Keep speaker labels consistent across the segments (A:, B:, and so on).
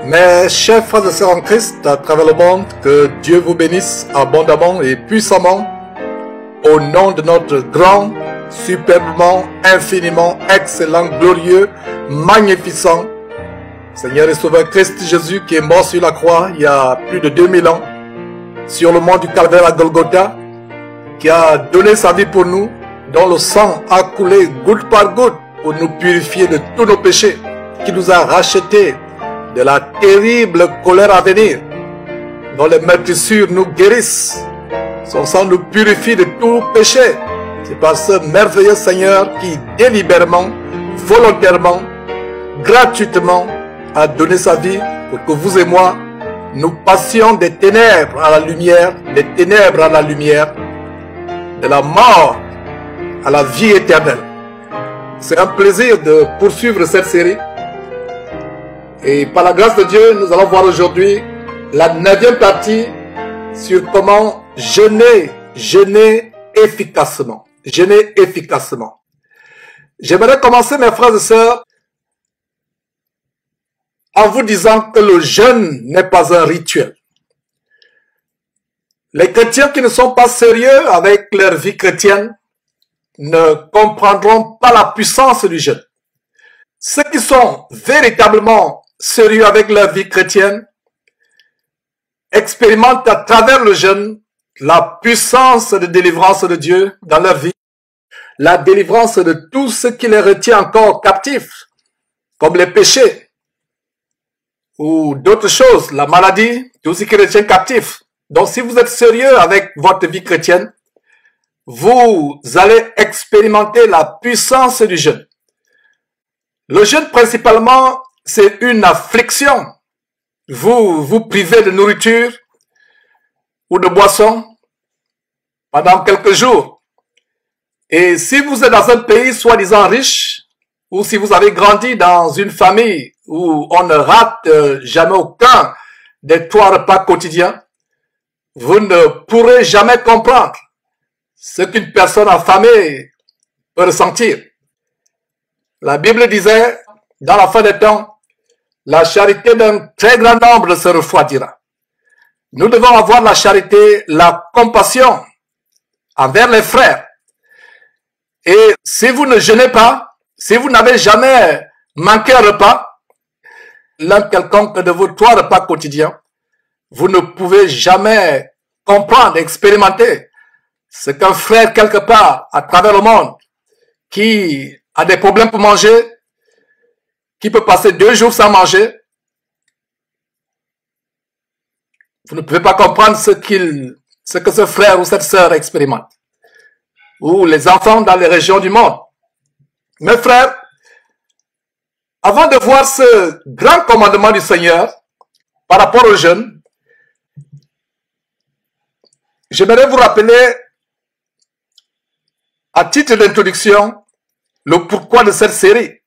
A: Mes chers frères et sœurs en Christ à travers le monde, que Dieu vous bénisse abondamment et puissamment au nom de notre grand, superbement, infiniment, excellent, glorieux, magnificent Seigneur et Sauveur Christ Jésus qui est mort sur la croix il y a plus de 2000 ans sur le mont du Calvaire à Golgotha, qui a donné sa vie pour nous, dont le sang a coulé goutte par goutte pour nous purifier de tous nos péchés, qui nous a rachetés de la terrible colère à venir, dont les meurtrissures nous guérissent. Son sang nous purifie de tout péché. C'est par ce merveilleux Seigneur qui délibérément, volontairement, gratuitement a donné sa vie pour que vous et moi, nous passions des ténèbres à la lumière, des ténèbres à la lumière, de la mort à la vie éternelle. C'est un plaisir de poursuivre cette série. Et par la grâce de Dieu, nous allons voir aujourd'hui la 9e partie sur comment jeûner efficacement. Jeûner efficacement. J'aimerais commencer, mes frères et sœurs, en vous disant que le jeûne n'est pas un rituel. Les chrétiens qui ne sont pas sérieux avec leur vie chrétienne ne comprendront pas la puissance du jeûne. Ceux qui sont véritablement sérieux avec leur vie chrétienne expérimentent à travers le jeûne la puissance de délivrance de Dieu dans leur vie, la délivrance de tout ce qui les retient encore captifs, comme les péchés ou d'autres choses, la maladie, tout ce qui retient captif. Donc si vous êtes sérieux avec votre vie chrétienne, vous allez expérimenter la puissance du jeûne. Le jeûne principalement, c'est une affliction. Vous vous privez de nourriture ou de boisson pendant quelques jours. Et si vous êtes dans un pays soi-disant riche, ou si vous avez grandi dans une famille où on ne rate jamais aucun des 3 repas quotidiens, vous ne pourrez jamais comprendre ce qu'une personne affamée peut ressentir. La Bible disait, dans la fin des temps, la charité d'un très grand nombre se refroidira. Nous devons avoir la charité, la compassion envers les frères. Et si vous ne jeûnez pas, si vous n'avez jamais manqué un repas, l'un quelconque de vos 3 repas quotidiens, vous ne pouvez jamais comprendre, expérimenter ce qu'un frère quelque part à travers le monde qui a des problèmes pour manger, qui peut passer 2 jours sans manger, vous ne pouvez pas comprendre ce que ce frère ou cette sœur expérimente. Ou les enfants dans les régions du monde. Mes frères, avant de voir ce grand commandement du Seigneur par rapport au jeûne, j'aimerais vous rappeler, à titre d'introduction, le pourquoi de cette série,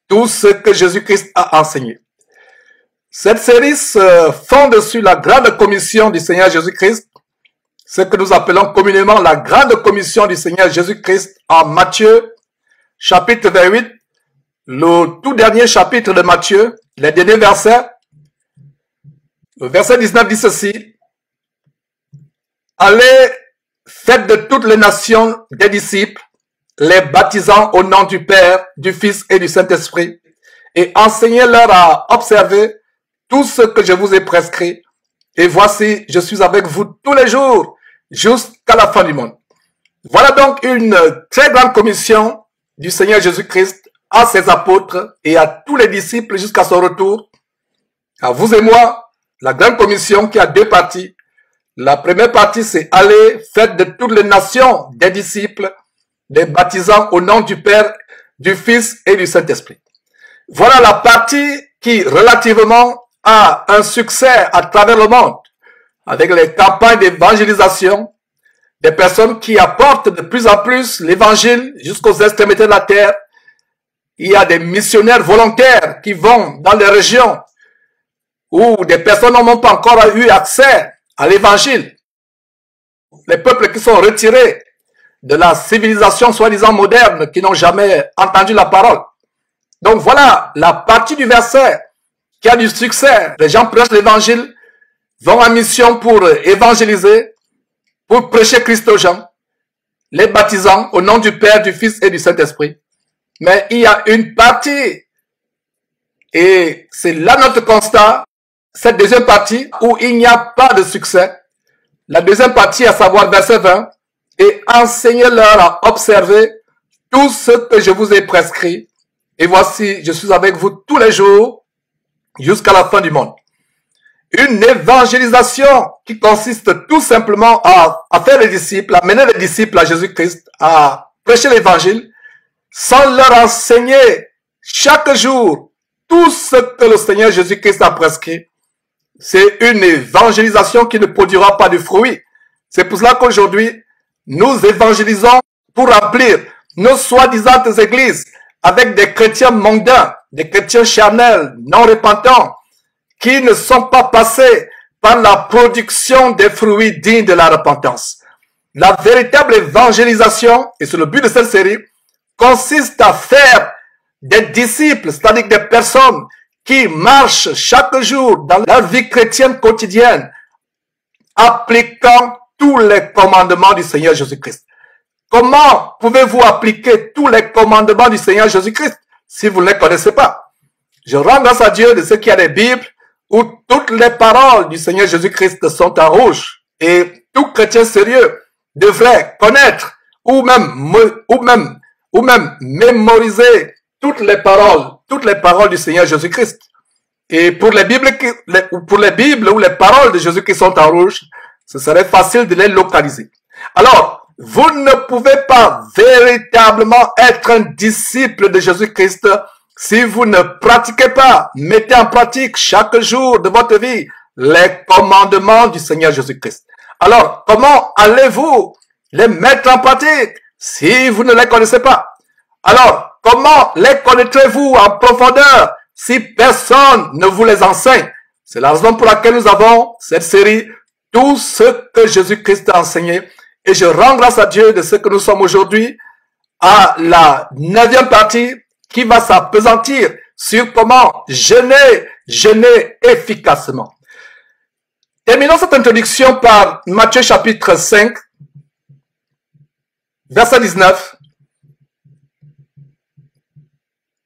A: tout ce que Jésus-Christ a enseigné. Cette série se fonde sur la grande commission du Seigneur Jésus-Christ, ce que nous appelons communément la grande commission du Seigneur Jésus-Christ en Matthieu, chapitre 28, le tout dernier chapitre de Matthieu, les derniers versets. Le verset 19 dit ceci: Allez, faites de toutes les nations des disciples, les baptisant au nom du Père, du Fils et du Saint-Esprit, et enseignez-leur à observer tout ce que je vous ai prescrit. Et voici, je suis avec vous tous les jours, jusqu'à la fin du monde. Voilà donc une très grande commission du Seigneur Jésus-Christ à ses apôtres et à tous les disciples jusqu'à son retour. À vous et moi, la grande commission qui a 2 parties. La première partie, c'est aller, faites de toutes les nations des disciples, les baptisant au nom du Père, du Fils et du Saint-Esprit. Voilà la partie qui, relativement, a un succès à travers le monde, avec les campagnes d'évangélisation, des personnes qui apportent de plus en plus l'évangile jusqu'aux extrémités de la terre. Il y a des missionnaires volontaires qui vont dans les régions où des personnes n'ont pas encore eu accès à l'évangile. Les peuples qui sont retirés de la civilisation soi-disant moderne, qui n'ont jamais entendu la parole. Donc voilà la partie du verset qui a du succès. Les gens prêchent l'évangile, vont en mission pour évangéliser, pour prêcher Christ aux gens, les baptisant au nom du Père, du Fils et du Saint-Esprit. Mais il y a une partie, et c'est là notre constat, cette deuxième partie où il n'y a pas de succès. La deuxième partie, à savoir verset 20, et enseignez-leur à observer tout ce que je vous ai prescrit. Et voici, je suis avec vous tous les jours jusqu'à la fin du monde. Une évangélisation qui consiste tout simplement à faire les disciples, à mener les disciples à Jésus-Christ, à prêcher l'évangile, sans leur enseigner chaque jour tout ce que le Seigneur Jésus-Christ a prescrit. C'est une évangélisation qui ne produira pas de fruits. C'est pour cela qu'aujourd'hui, nous évangélisons pour remplir nos soi-disant églises avec des chrétiens mondains, des chrétiens charnels, non repentants, qui ne sont pas passés par la production des fruits dignes de la repentance. La véritable évangélisation, et c'est le but de cette série, consiste à faire des disciples, c'est-à-dire des personnes qui marchent chaque jour dans leur vie chrétienne quotidienne, appliquant tous les commandements du Seigneur Jésus-Christ. Comment pouvez-vous appliquer tous les commandements du Seigneur Jésus-Christ si vous ne les connaissez pas? Je rends grâce à Dieu de ce qu'il y a des Bibles où toutes les paroles du Seigneur Jésus-Christ sont en rouge. Et tout chrétien sérieux devrait connaître ou même mémoriser toutes les paroles du Seigneur Jésus-Christ. Et pour les Bibles où les paroles de Jésus-Christ sont en rouge, ce serait facile de les localiser. Alors, vous ne pouvez pas véritablement être un disciple de Jésus-Christ si vous ne pratiquez pas, mettez en pratique chaque jour de votre vie les commandements du Seigneur Jésus-Christ. Alors, comment allez-vous les mettre en pratique si vous ne les connaissez pas? Alors, comment les connaîtrez-vous en profondeur si personne ne vous les enseigne? C'est la raison pour laquelle nous avons cette série, tout ce que Jésus-Christ a enseigné. Et je rends grâce à Dieu de ce que nous sommes aujourd'hui à la 9e partie qui va s'appesantir sur comment jeûner efficacement. Terminons cette introduction par Matthieu chapitre 5, verset 19.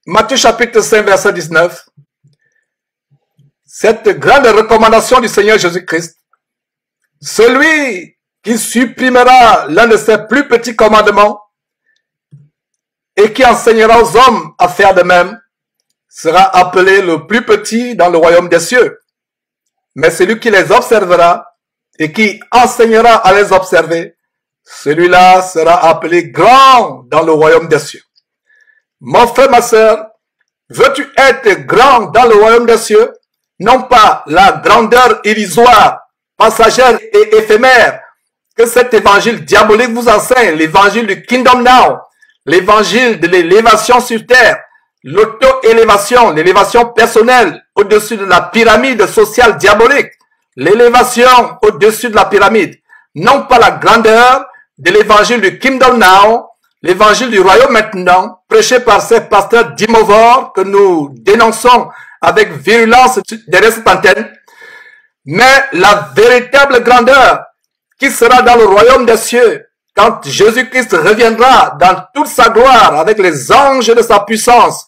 A: Matthieu chapitre 5, verset 19. Cette grande recommandation du Seigneur Jésus-Christ. Celui qui supprimera l'un de ses plus petits commandements et qui enseignera aux hommes à faire de même sera appelé le plus petit dans le royaume des cieux. Mais celui qui les observera et qui enseignera à les observer, celui-là sera appelé grand dans le royaume des cieux. Mon frère, ma sœur, veux-tu être grand dans le royaume des cieux? Non pas la grandeur illusoire, passagère et éphémère que cet évangile diabolique vous enseigne, l'évangile du Kingdom Now, l'évangile de l'élévation sur terre, l'auto-élévation, l'élévation personnelle au-dessus de la pyramide sociale diabolique, l'élévation au-dessus de la pyramide, non pas la grandeur de l'évangile du Kingdom Now, l'évangile du royaume maintenant, prêché par ces pasteurs d'Imovore que nous dénonçons avec virulence derrière cette antenne, mais la véritable grandeur qui sera dans le royaume des cieux quand Jésus-Christ reviendra dans toute sa gloire avec les anges de sa puissance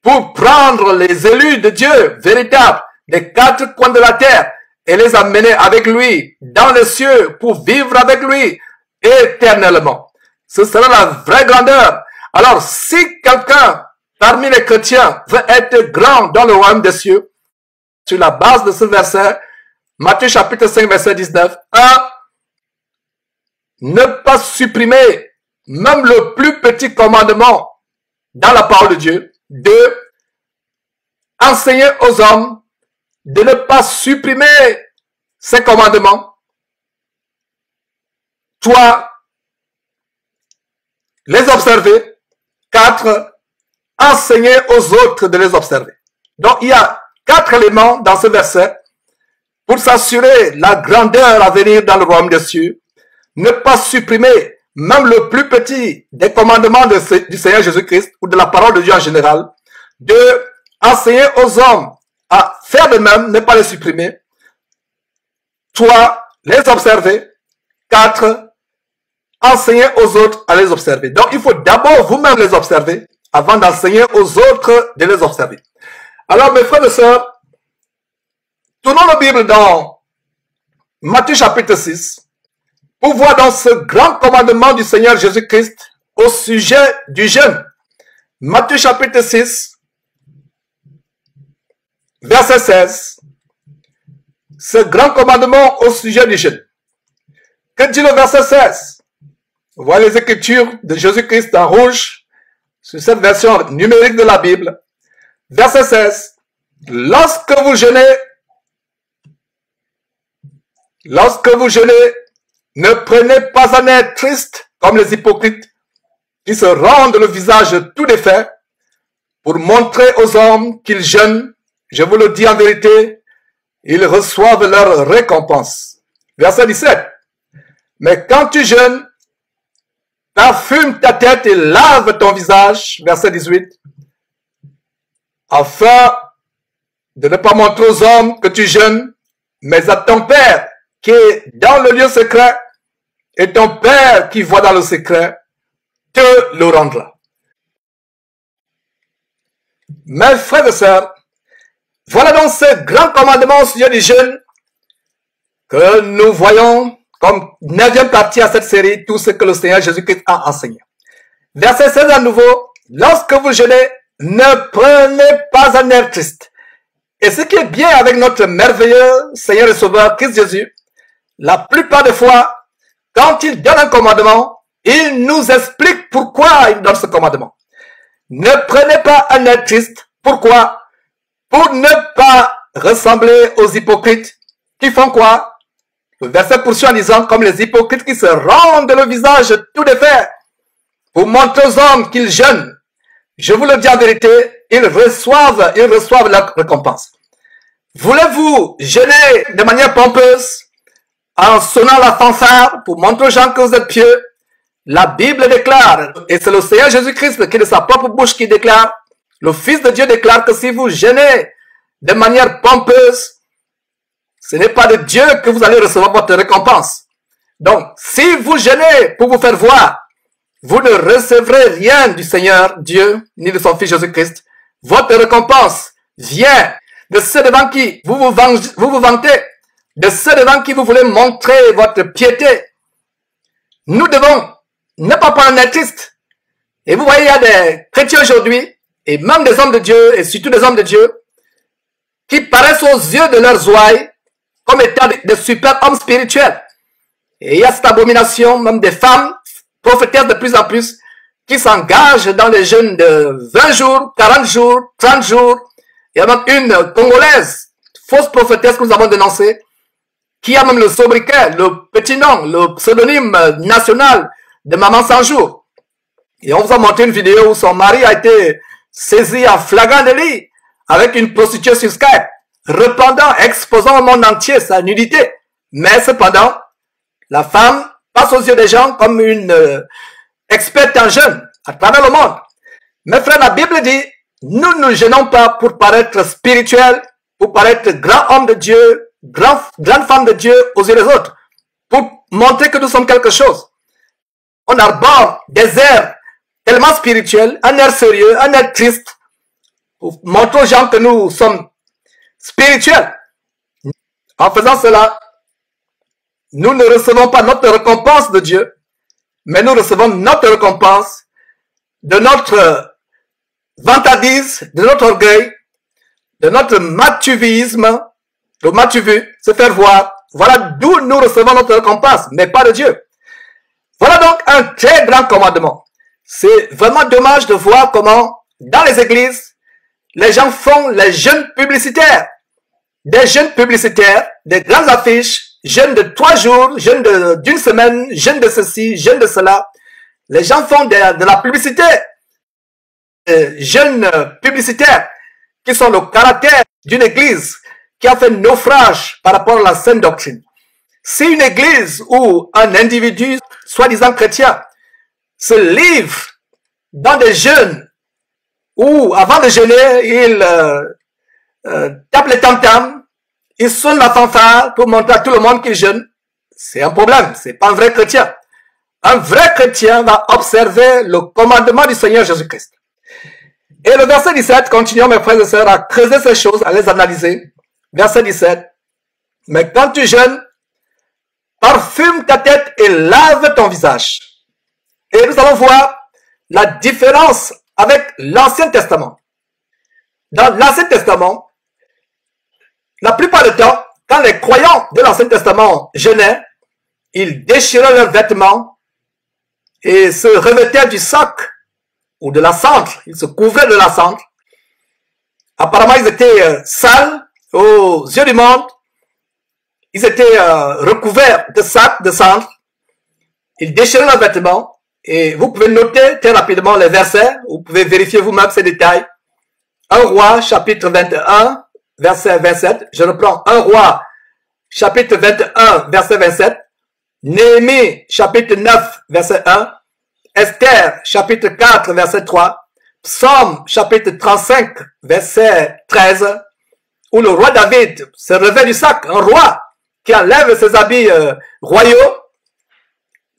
A: pour prendre les élus de Dieu véritables des 4 coins de la terre et les amener avec lui dans les cieux pour vivre avec lui éternellement. Ce sera la vraie grandeur. Alors, si quelqu'un parmi les chrétiens veut être grand dans le royaume des cieux, sur la base de ce verset, Matthieu chapitre 5, verset 19, 1. Ne pas supprimer même le plus petit commandement dans la parole de Dieu. 2. Enseigner aux hommes de ne pas supprimer ces commandements. 3. Les observer. 4. Enseigner aux autres de les observer. Donc, il y a 4 éléments dans ce verset pour s'assurer la grandeur à venir dans le royaume des cieux. Ne pas supprimer même le plus petit des commandements du Seigneur Jésus-Christ ou de la parole de Dieu en général. 2. Enseigner aux hommes à faire de même, ne pas les supprimer. 3. Les observer. 4. Enseigner aux autres à les observer. Donc, il faut d'abord vous-même les observer avant d'enseigner aux autres de les observer. Alors, mes frères et sœurs, tournons la Bible dans Matthieu chapitre 6 pour voir dans ce grand commandement du Seigneur Jésus-Christ au sujet du jeûne. Matthieu chapitre 6, verset 16. Ce grand commandement au sujet du jeûne. Que dit le verset 16? Voilà les écritures de Jésus-Christ en rouge sur cette version numérique de la Bible. Verset 16. Lorsque vous jeûnez, ne prenez pas un air triste comme les hypocrites qui se rendent le visage tout défait pour montrer aux hommes qu'ils jeûnent. Je vous le dis en vérité, ils reçoivent leur récompense. Verset 17. Mais quand tu jeûnes, parfume ta tête et lave ton visage. Verset 18. Afin de ne pas montrer aux hommes que tu jeûnes, mais à ton Père qui est dans le lieu secret, et ton Père qui voit dans le secret te le rendra. Mes frères et sœurs, voilà donc ce grand commandement au sujet du jeûne que nous voyons comme 9e partie à cette série, tout ce que le Seigneur Jésus-Christ a enseigné. Verset 16 à nouveau, lorsque vous jeûnez, ne prenez pas un air triste. Et ce qui est bien avec notre merveilleux Seigneur et Sauveur Christ Jésus, la plupart des fois, quand il donne un commandement, il nous explique pourquoi il donne ce commandement. Ne prenez pas un air triste. Pourquoi? Pour ne pas ressembler aux hypocrites qui font quoi? Le verset poursuit en disant, comme les hypocrites qui se rendent le visage tout défait pour montrer aux hommes qu'ils jeûnent. Je vous le dis en vérité, ils reçoivent leur récompense. Voulez-vous jeûner de manière pompeuse en sonnant la fanfare pour montrer aux gens que vous êtes pieux? La Bible déclare, et c'est le Seigneur Jésus-Christ qui est de sa propre bouche qui déclare, le Fils de Dieu déclare que si vous jeûnez de manière pompeuse, ce n'est pas de Dieu que vous allez recevoir votre récompense. Donc, si vous jeûnez pour vous faire voir, vous ne recevrez rien du Seigneur Dieu, ni de son Fils Jésus-Christ. Votre récompense vient de ceux devant qui vous vous vantez, de ceux devant qui vous voulez montrer votre piété. Nous devons ne pas prendre un artiste. Et vous voyez, il y a des chrétiens aujourd'hui, et même des hommes de Dieu, et surtout des hommes de Dieu, qui paraissent aux yeux de leurs ouailles comme étant des super hommes spirituels. Et il y a cette abomination, même des femmes prophétesses de plus en plus, qui s'engagent dans les jeûnes de 20 jours, 40 jours, 30 jours. Il y a même une Congolaise, fausse prophétesse que nous avons dénoncée, qui a même le sobriquet, le petit nom, le pseudonyme national de Maman 100 jours. Et on vous a montré une vidéo où son mari a été saisi en flagrant délit avec une prostituée sur Skype, répandant, exposant au monde entier sa nudité. Mais cependant, la femme passe aux yeux des gens comme une experte en jeûne à travers le monde. Mes frères, la Bible dit, nous ne jeûnons pas pour paraître spirituels, pour paraître grand homme de Dieu, grande femme de Dieu aux yeux des autres, pour montrer que nous sommes quelque chose. On arbore des airs tellement spirituels, un air sérieux, un air triste, pour montrer aux gens que nous sommes spirituels. En faisant cela, nous ne recevons pas notre récompense de Dieu, mais nous recevons notre récompense de notre vantardise, de notre orgueil, de notre matuvisme, le matuvu, se faire voir. Voilà d'où nous recevons notre récompense, mais pas de Dieu. Voilà donc un très grand commandement. C'est vraiment dommage de voir comment, dans les églises, les gens font les jeûnes publicitaires. Des jeûnes publicitaires, des grandes affiches, jeûne de 3 jours, jeûne d'une semaine, jeûne de ceci, jeûne de cela. Les gens font de la publicité, jeûnes publicitaires, qui sont le caractère d'une église qui a fait naufrage par rapport à la saine doctrine. Si une église ou un individu, soi-disant chrétien, se livre dans des jeûnes où, avant de jeûner, il tapent les tam-tams, ils sonnent la fanfare pour montrer à tout le monde qu'ils jeûnent. C'est un problème, c'est pas un vrai chrétien. Un vrai chrétien va observer le commandement du Seigneur Jésus-Christ. Et le verset 17, continuons mes frères et sœurs à creuser ces choses, à les analyser. Verset 17. Mais quand tu jeûnes, parfume ta tête et lave ton visage. Et nous allons voir la différence avec l'Ancien Testament. Dans l'Ancien Testament, la plupart du temps, quand les croyants de l'Ancien Testament jeûnaient, ils déchiraient leurs vêtements et se revêtaient du sac ou de la cendre. Ils se couvraient de la cendre. Apparemment, ils étaient sales aux yeux du monde. Ils étaient recouverts de sacs, de cendre. Ils déchiraient leurs vêtements. Et vous pouvez noter très rapidement les versets. Vous pouvez vérifier vous-même ces détails. 1 Roi, chapitre 21, verset 27. Je reprends 1 Roi, chapitre 21, verset 27. Néhémie, chapitre 9, verset 1. Esther, chapitre 4, verset 3. Psaume, chapitre 35, verset 13. Où le roi David se revêt du sac. Un roi qui enlève ses habits royaux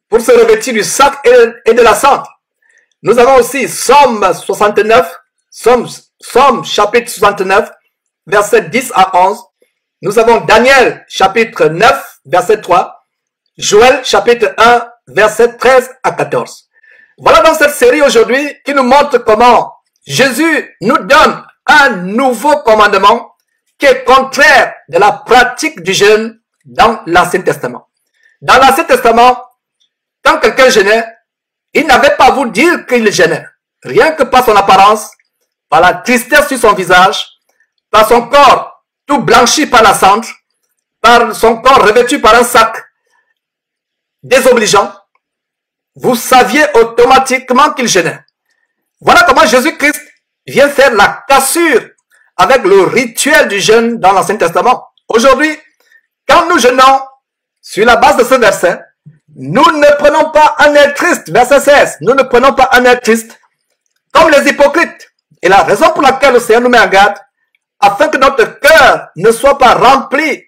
A: pour se revêtir du sac et de la cendre. Nous avons aussi Psaume 69, Psaume chapitre 69, verset 10 à 11. Nous avons Daniel chapitre 9, verset 3. Joël chapitre 1, verset 13 à 14. Voilà donc cette série aujourd'hui qui nous montre comment Jésus nous donne un nouveau commandement qui est contraire de la pratique du jeûne dans l'Ancien Testament. Dans l'Ancien Testament, quand quelqu'un jeûnait, il n'avait pas à vous dire qu'il jeûnait. Rien que par son apparence, par la tristesse sur son visage, par son corps tout blanchi par la cendre, par son corps revêtu par un sac désobligeant, vous saviez automatiquement qu'il jeûnait. Voilà comment Jésus-Christ vient faire la cassure avec le rituel du jeûne dans l'Ancien Testament. Aujourd'hui, quand nous jeûnons, sur la base de ce verset, nous ne prenons pas un air triste, verset 16, nous ne prenons pas un air triste, comme les hypocrites. Et la raison pour laquelle le Seigneur nous met en garde, afin que notre cœur ne soit pas rempli,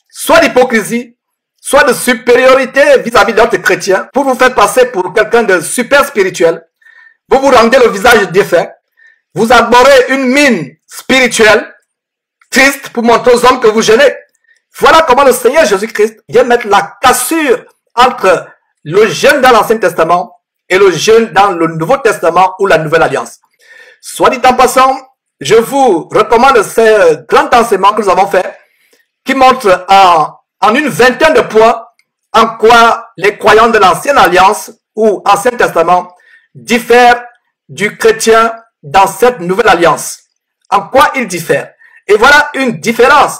A: soit d'hypocrisie, soit de supériorité vis-à-vis d'autres chrétiens, pour vous faire passer pour quelqu'un de super spirituel. Vous vous rendez le visage défait, vous arborez une mine spirituelle, triste, pour montrer aux hommes que vous jeûnez. Voilà comment le Seigneur Jésus-Christ vient mettre la cassure entre le jeûne dans l'Ancien Testament et le jeûne dans le Nouveau Testament ou la Nouvelle Alliance. Soit dit en passant, je vous recommande ces grands enseignements que nous avons faits, qui montrent en une vingtaine de points en quoi les croyants de l'Ancienne Alliance ou Ancien Testament diffèrent du chrétien dans cette Nouvelle Alliance. En quoi ils diffèrent. Et voilà une différence.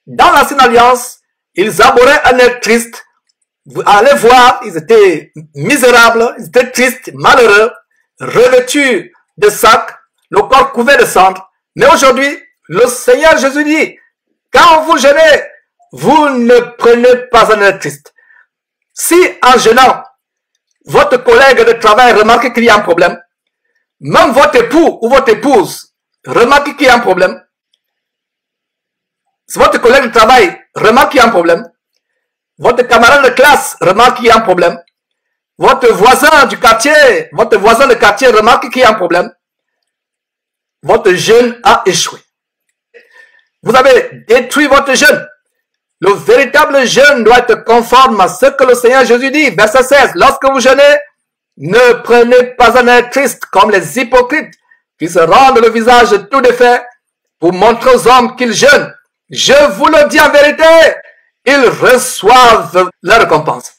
A: Dans l'Ancienne Alliance, ils abhorraient un air triste. Vous allez voir, ils étaient misérables, ils étaient tristes, malheureux, revêtus de sacs, le corps couvert de cendres. Mais aujourd'hui, le Seigneur Jésus dit, quand vous jeûnez, vous ne prenez pas un air triste. Si en jeûnant, votre collègue de travail remarque qu'il y a un problème, même votre époux ou votre épouse remarque qu'il y a un problème, si votre collègue de travail remarque qu'il y a un problème, votre camarade de classe remarque qu'il y a un problème, votre voisin du quartier, votre voisin de quartier remarque qu'il y a un problème, votre jeûne a échoué. Vous avez détruit votre jeûne. Le véritable jeûne doit être conforme à ce que le Seigneur Jésus dit, verset 16. Lorsque vous jeûnez, ne prenez pas un air triste comme les hypocrites qui se rendent le visage tout défait pour montrer aux hommes qu'ils jeûnent. Je vous le dis en vérité, ils reçoivent leur récompense.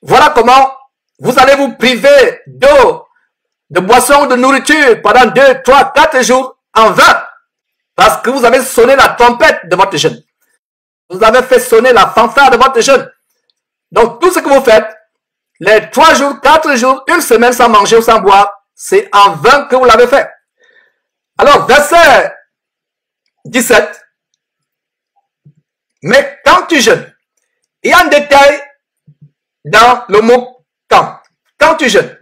A: Voilà comment vous allez vous priver d'eau, de boisson ou de nourriture pendant 2, 3, 4 jours en vain. Parce que vous avez sonné la trompette de votre jeûne. Vous avez fait sonner la fanfare de votre jeûne. Donc tout ce que vous faites, les 3 jours, 4 jours, 1 semaine sans manger ou sans boire, c'est en vain que vous l'avez fait. Alors verset 17. Mais quand tu jeûnes, il y a un détail dans le mot quand. Quand tu jeûnes.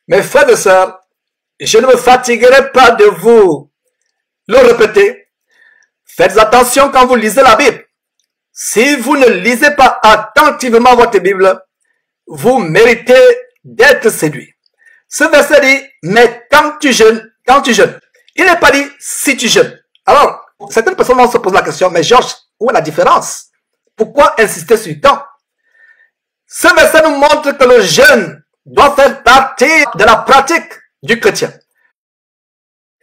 A: Mes frères et sœurs, je ne me fatiguerai pas de vous le répéter. Faites attention quand vous lisez la Bible. Si vous ne lisez pas attentivement votre Bible, vous méritez d'être séduit. Ce verset dit, mais quand tu jeûnes, il n'est pas dit si tu jeûnes. Alors, certaines personnes vont se poser la question, mais Georges, où est la différence? Pourquoi insister sur le temps? Ce verset nous montre que le jeûne doit faire partie de la pratique du chrétien.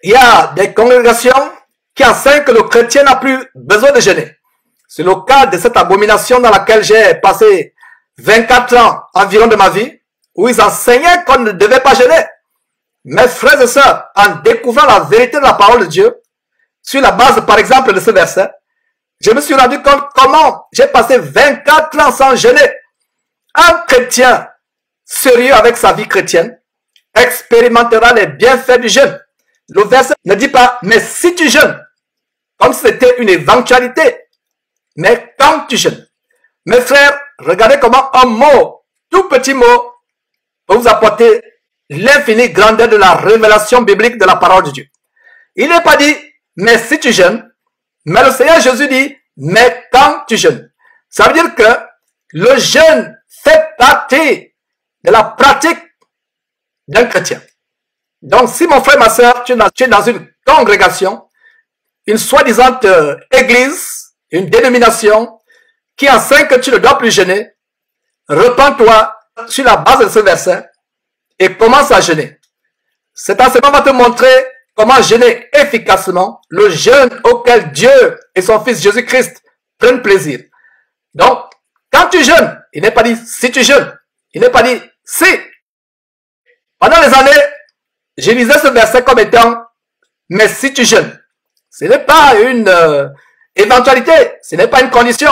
A: Il y a des congrégations qui enseignent que le chrétien n'a plus besoin de jeûner. C'est le cas de cette abomination dans laquelle j'ai passé 24 ans environ de ma vie, où ils enseignaient qu'on ne devait pas jeûner. Mes frères et sœurs, en découvrant la vérité de la parole de Dieu, sur la base par exemple de ce verset, je me suis rendu compte comment j'ai passé 24 ans sans jeûner. Un chrétien sérieux avec sa vie chrétienne expérimentera les bienfaits du jeûne. Le verset ne dit pas, mais si tu jeûnes, comme si c'était une éventualité, mais quand tu jeûnes. Mes frères, regardez comment un mot, tout petit mot, peut vous apporter l'infinie grandeur de la révélation biblique de la parole de Dieu. Il n'est pas dit, mais si tu jeûnes, mais le Seigneur Jésus dit, mais quand tu jeûnes. Ça veut dire que le jeûne fait partie de la pratique d'un chrétien. Donc, si mon frère, ma soeur, tu es dans une congrégation, une soi-disant église, une dénomination qui enseigne que tu ne dois plus jeûner, repens-toi sur la base de ce verset et commence à jeûner. Cet enseignement va te montrer comment jeûner efficacement, le jeûne auquel Dieu et son Fils Jésus-Christ prennent plaisir. Donc, quand tu jeûnes, il n'est pas dit si tu jeûnes, il n'est pas dit si. Pendant les années, je lisais ce verset comme étant, mais si tu jeûnes, ce n'est pas une éventualité, ce n'est pas une condition,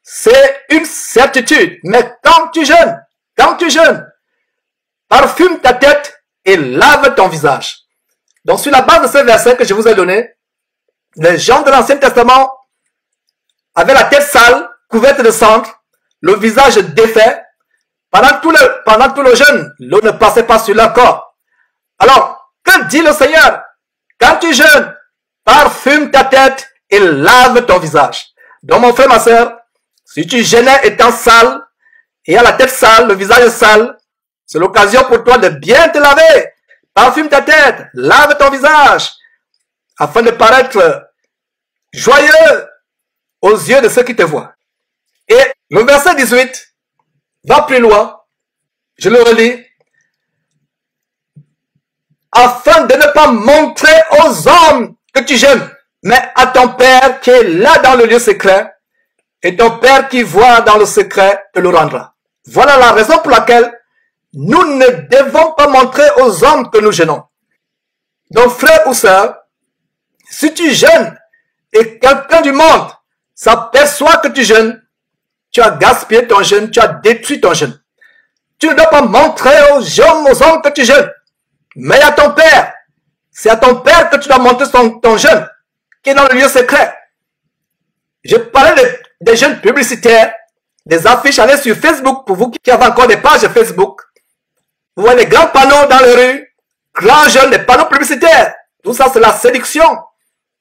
A: c'est une certitude. Mais quand tu jeûnes, parfume ta tête et lave ton visage. Donc sur la base de ce verset que je vous ai donné, les gens de l'Ancien Testament avaient la tête sale, couverte de cendres, le visage défait. Pendant tout le jeûne, l'eau ne passait pas sur leur corps. Alors, que dit le Seigneur? Quand tu jeûnes, parfume ta tête et lave ton visage. Donc mon frère, ma soeur, si tu jeûnais étant sale, et à la tête sale, le visage sale, c'est l'occasion pour toi de bien te laver. Parfume ta tête, lave ton visage, afin de paraître joyeux aux yeux de ceux qui te voient. Et le verset 18 va plus loin, je le relis, afin de ne pas montrer aux hommes que tu jeûnes, mais à ton Père qui est là dans le lieu secret, et ton Père qui voit dans le secret te le rendra. Voilà la raison pour laquelle nous ne devons pas montrer aux hommes que nous jeûnons. Donc frère ou sœur, si tu jeûnes et quelqu'un du monde s'aperçoit que tu jeûnes, tu as gaspillé ton jeûne, tu as détruit ton jeûne. Tu ne dois pas montrer aux hommes que tu jeûnes, mais à ton Père. C'est à ton Père que tu dois montrer ton jeûne, qui est dans le lieu secret. Je parlais des jeûnes publicitaires, des affiches, allez sur Facebook, pour vous qui avez encore des pages Facebook. Vous voyez les grands panneaux dans les rues, grands jeunes, les panneaux publicitaires. Tout ça, c'est la séduction.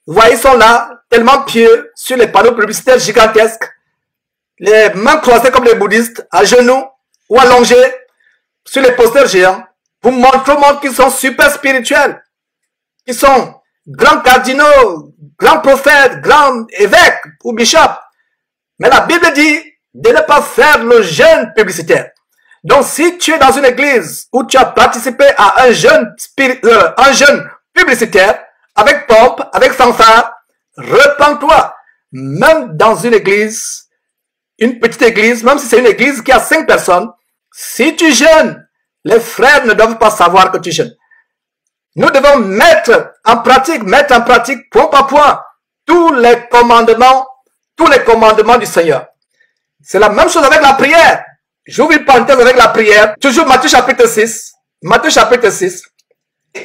A: Vous voyez, ils sont là, tellement pieux, sur les panneaux publicitaires gigantesques. Les mains croisées comme les bouddhistes, à genoux ou allongés, sur les posters géants, pour montrer au monde qu'ils sont super spirituels, qu'ils sont grands cardinaux, grands prophètes, grands évêques ou bishops. Mais la Bible dit de ne pas faire le jeûne publicitaire. Donc, si tu es dans une église où tu as participé à un jeûne publicitaire, avec pompe, avec fanfare, repens-toi. Même dans une église, une petite église, même si c'est une église qui a 5 personnes, si tu jeûnes, les frères ne doivent pas savoir que tu jeûnes. Nous devons mettre en pratique point par point, tous les commandements du Seigneur. C'est la même chose avec la prière. J'ouvre une parenthèse avec la prière. Toujours Matthieu chapitre 6. Matthieu chapitre 6.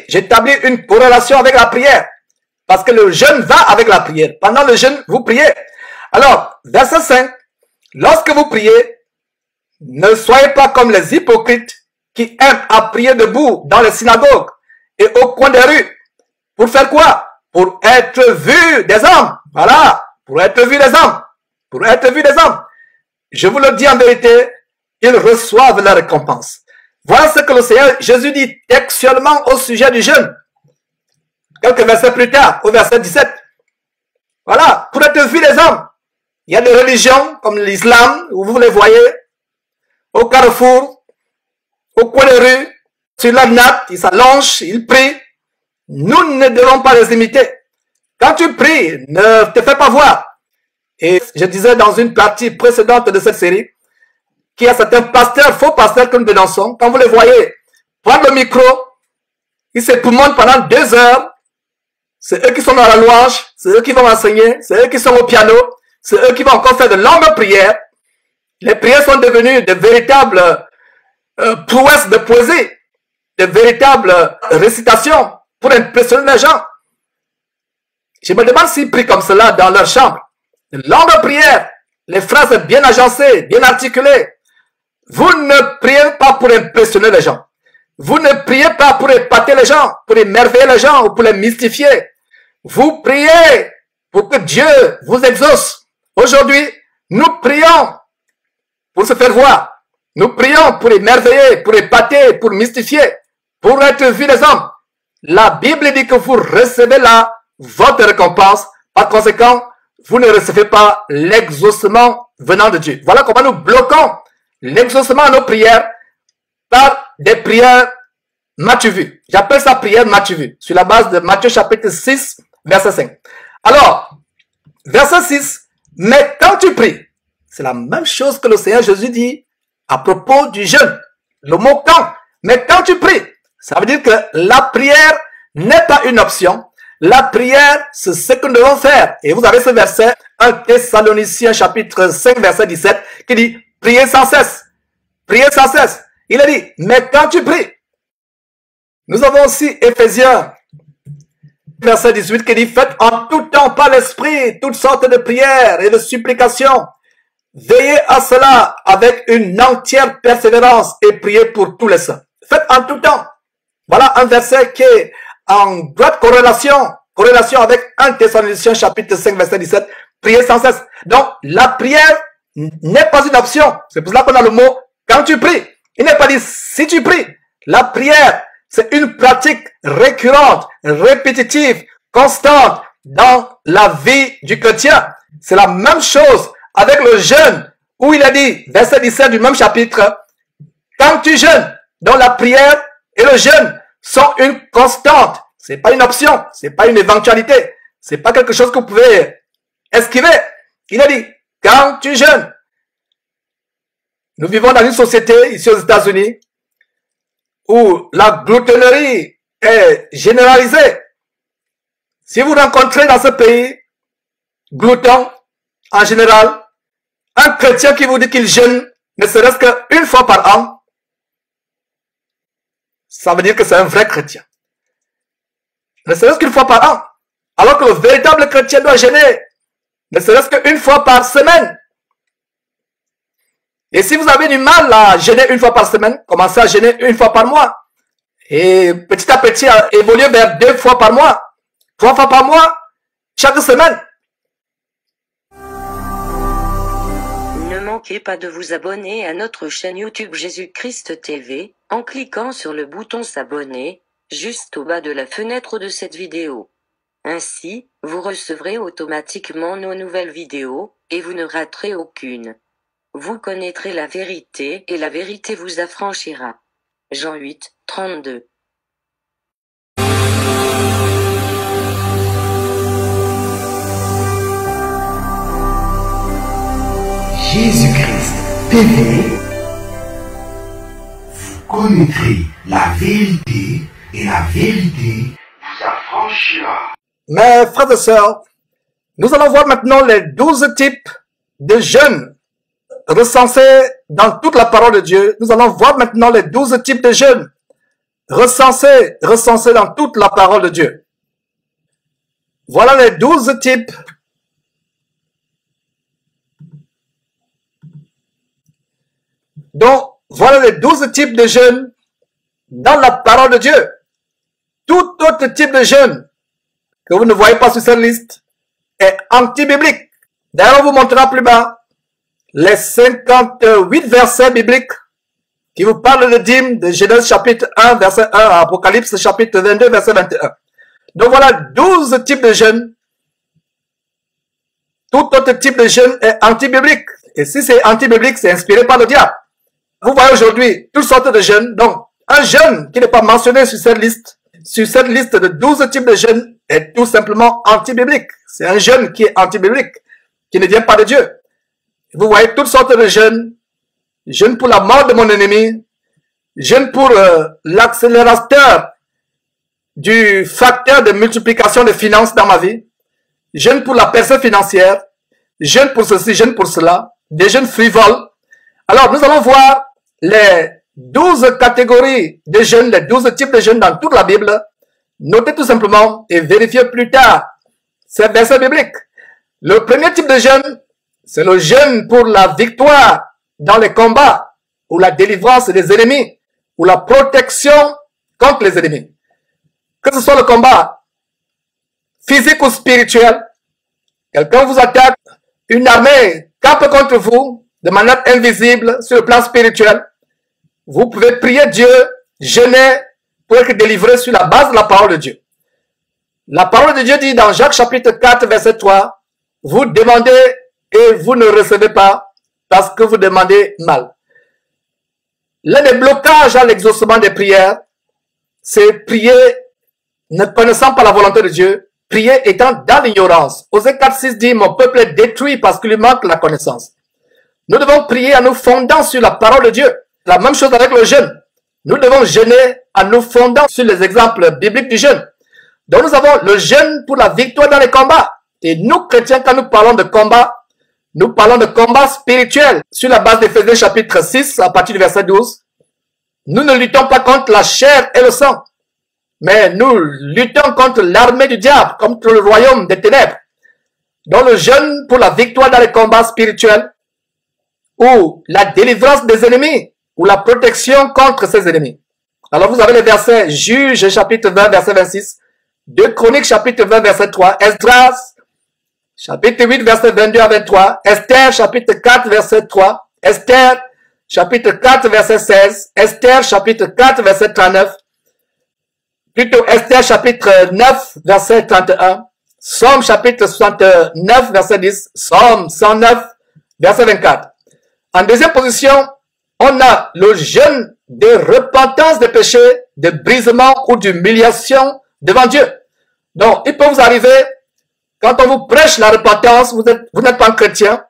A: J'établis une corrélation avec la prière. Parce que le jeûne va avec la prière. Pendant le jeûne, vous priez. Alors, verset 5. Lorsque vous priez, ne soyez pas comme les hypocrites qui aiment à prier debout dans les synagogues et au coin des rues. Pour faire quoi? pour être vu des hommes. Voilà, pour être vu des hommes. Pour être vu des hommes. Je vous le dis en vérité, ils reçoivent la récompense. Voilà ce que le Seigneur Jésus dit textuellement au sujet du jeûne. Quelques versets plus tard, au verset 17. Voilà, pour être vu des hommes. Il y a des religions comme l'islam, où vous les voyez, au carrefour, au coin de rue, sur la natte, ils s'allongent, ils prient. Nous ne devons pas les imiter. Quand tu pries, ne te fais pas voir. Et je disais dans une partie précédente de cette série, qu'il y a certains pasteurs, faux pasteurs que nous dénonçons, quand vous les voyez prendre le micro, ils s'époumonent pendant 2 heures, c'est eux qui sont dans la louange, c'est eux qui vont enseigner, c'est eux qui sont au piano, c'est eux qui vont encore faire de longues prières. Les prières sont devenues de véritables prouesses de poésie, de véritables récitations pour impressionner les gens. Je me demande s'ils prient comme cela dans leur chambre. De longues prières, les phrases bien agencées, bien articulées. Vous ne priez pas pour impressionner les gens. Vous ne priez pas pour épater les gens, pour émerveiller les gens ou pour les mystifier. Vous priez pour que Dieu vous exauce. Aujourd'hui, nous prions pour se faire voir. Nous prions pour émerveiller, pour épater, pour mystifier, pour être vus des hommes. La Bible dit que vous recevez là votre récompense. Par conséquent, vous ne recevez pas l'exaucement venant de Dieu. Voilà comment nous bloquons l'exaucement à nos prières par des prières m'as-tu vu. J'appelle ça prière m'as-tu vu, sur la base de Matthieu chapitre 6, verset 5. Alors, verset 6, mais quand tu pries, c'est la même chose que le Seigneur Jésus dit à propos du jeûne. Le mot quand, mais quand tu pries, ça veut dire que la prière n'est pas une option. La prière, c'est ce que nous devons faire. Et vous avez ce verset, 1 Thessaloniciens chapitre 5, verset 17, qui dit, priez sans cesse. Priez sans cesse. Il a dit, mais quand tu pries. Nous avons aussi Éphésiens, verset 18, qui dit, faites en tout temps par l'esprit toutes sortes de prières et de supplications. Veillez à cela avec une entière persévérance et priez pour tous les saints. Faites en tout temps. Voilà un verset qui est en droite corrélation avec 1 Thessaloniciens chapitre 5 verset 17. Priez sans cesse. Donc, la prière n'est pas une option. C'est pour cela qu'on a le mot quand tu pries. Il n'est pas dit si tu pries. La prière, c'est une pratique récurrente, répétitive, constante dans la vie du chrétien. C'est la même chose avec le jeûne, où il a dit, verset 17 du même chapitre, quand tu jeûnes, donc la prière et le jeûne sont une constante. C'est pas une option, c'est pas une éventualité, c'est pas quelque chose que vous pouvez esquiver. Il a dit, quand tu jeûnes. Nous vivons dans une société, ici aux États-Unis, où la gloutonnerie est généralisée. Si vous rencontrez dans ce pays, glouton, en général, un chrétien qui vous dit qu'il jeûne, ne serait-ce qu'une fois par an, ça veut dire que c'est un vrai chrétien. Ne serait-ce qu'une fois par an. Alors que le véritable chrétien doit jeûner, ne serait-ce qu'une fois par semaine. Et si vous avez du mal à jeûner une fois par semaine, commencez à jeûner une fois par mois. Et petit à petit, évoluer vers 2 fois par mois, 3 fois par mois, chaque semaine.
B: Ne manquez pas de vous abonner à notre chaîne YouTube Jésus-Christ TV, en cliquant sur le bouton s'abonner, juste au bas de la fenêtre de cette vidéo. Ainsi, vous recevrez automatiquement nos nouvelles vidéos, et vous ne raterez aucune. Vous connaîtrez la vérité et la vérité vous affranchira. Jean 8, 32.
C: Jésus-Christ TV, vous connaîtrez la vérité et la vérité vous affranchira.
A: Mes frères et sœurs, nous allons voir maintenant les 12 types de jeûnes recensés dans toute la parole de Dieu. Nous allons voir maintenant les 12 types de jeûnes recensés dans toute la parole de Dieu. Voilà les 12 types Donc, voilà les 12 types de jeûnes dans la parole de Dieu. Tout autre type de jeûne que vous ne voyez pas sur cette liste est anti-biblique. D'ailleurs, on vous montrera plus bas les 58 versets bibliques qui vous parlent de dîmes de Genèse chapitre 1, verset 1 à Apocalypse chapitre 22, verset 21. Donc voilà 12 types de jeûnes. Tout autre type de jeûne est anti-biblique. Et si c'est anti-biblique, c'est inspiré par le diable. Vous voyez aujourd'hui toutes sortes de jeûnes. Donc, un jeûne qui n'est pas mentionné sur cette liste de 12 types de jeûnes, est tout simplement anti-biblique. C'est un jeûne qui est anti-biblique, qui ne vient pas de Dieu. Vous voyez toutes sortes de jeûnes. Jeûne pour la mort de mon ennemi. Jeûne pour l'accélérateur du facteur de multiplication des finances dans ma vie. Jeûne pour la personne financière. Jeûne pour ceci, jeûne pour cela. Des jeûnes frivoles. Alors, nous allons voir les 12 catégories de jeûnes, les 12 types de jeûnes dans toute la Bible. Notez tout simplement et vérifiez plus tard ces versets bibliques. Le premier type de jeûne, c'est le jeûne pour la victoire dans les combats, ou la délivrance des ennemis, ou la protection contre les ennemis. Que ce soit le combat physique ou spirituel, quelqu'un vous attaque, une armée campe contre vous de manière invisible sur le plan spirituel. Vous pouvez prier Dieu, jeûner pour être délivré sur la base de la parole de Dieu. La parole de Dieu dit dans Jacques chapitre 4, verset 3, vous demandez et vous ne recevez pas parce que vous demandez mal. L'un des blocages à l'exaucement des prières, c'est prier ne connaissant pas la volonté de Dieu, prier étant dans l'ignorance. Osée 4, 6 dit, mon peuple est détruit parce qu'il lui manque la connaissance. Nous devons prier en nous fondant sur la parole de Dieu. La même chose avec le jeûne. Nous devons jeûner en nous fondant sur les exemples bibliques du jeûne. Donc nous avons le jeûne pour la victoire dans les combats. Et nous, chrétiens, quand nous parlons de combat, nous parlons de combat spirituel. Sur la base d'Éphésiens chapitre 6, à partir du verset 12, nous ne luttons pas contre la chair et le sang, mais nous luttons contre l'armée du diable, contre le royaume des ténèbres. Donc le jeûne pour la victoire dans les combats spirituels, ou la délivrance des ennemis, ou la protection contre ses ennemis. Alors vous avez les versets Juges chapitre 20, verset 26, 2 Chroniques chapitre 20, verset 3, Esdras chapitre 8, verset 22 à 23, Esther chapitre 4, verset 3, Esther chapitre 4, verset 16, Esther chapitre 4, verset 39, plutôt Esther chapitre 9, verset 31, Somme chapitre 69, verset 10, Somme 109, verset 24. En deuxième position, on a le jeûne de repentance des péchés, de brisement ou d'humiliation devant Dieu. Donc, il peut vous arriver, quand on vous prêche la repentance, vous n'êtes pas un chrétien,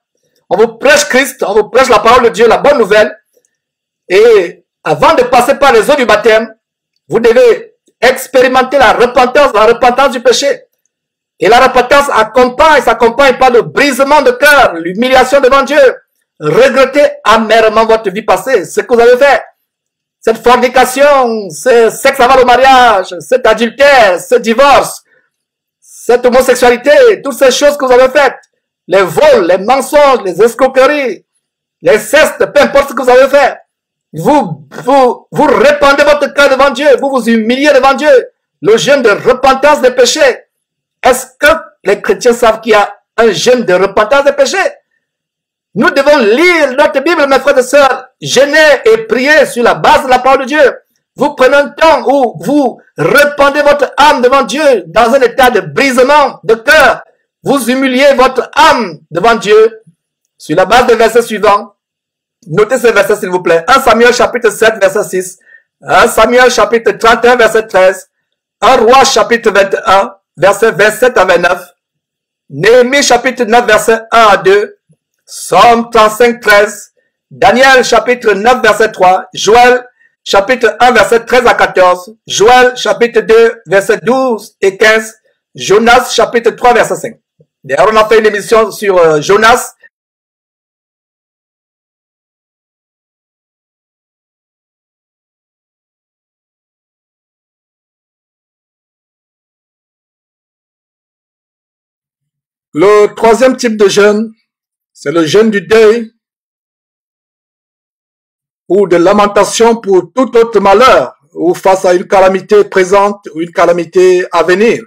A: on vous prêche Christ, on vous prêche la parole de Dieu, la bonne nouvelle, et avant de passer par les eaux du baptême, vous devez expérimenter la repentance du péché. Et la repentance s'accompagne par le brisement de cœur, l'humiliation devant Dieu. Regrettez amèrement votre vie passée, ce que vous avez fait. Cette fornication, ce sexe avant le mariage, cet adultère, ce divorce, cette homosexualité, toutes ces choses que vous avez faites. Les vols, les mensonges, les escroqueries, les cestes, peu importe ce que vous avez fait. Vous répandez votre cœur devant Dieu, vous vous humiliez devant Dieu. Le jeûne de repentance des péchés. Est-ce que les chrétiens savent qu'il y a un jeûne de repentance des péchés? Nous devons lire notre Bible, mes frères et sœurs, jeûner et prier sur la base de la parole de Dieu. Vous prenez un temps où vous répandez votre âme devant Dieu dans un état de brisement de cœur. Vous humiliez votre âme devant Dieu sur la base des versets suivants. Notez ces versets s'il vous plaît. 1 Samuel chapitre 7 verset 6. 1 Samuel chapitre 31 verset 13. 1 Roi chapitre 21 verset 27 à 29. Néhémie chapitre 9 verset 1 à 2. Psaume 35, 13, Daniel chapitre 9 verset 3, Joël chapitre 1 verset 13 à 14, Joël chapitre 2 verset 12 et 15, Jonas chapitre 3 verset 5. D'ailleurs, on a fait une émission sur Jonas. Le troisième type de jeûne, c'est le jeûne du deuil ou de lamentation pour tout autre malheur ou face à une calamité présente ou une calamité à venir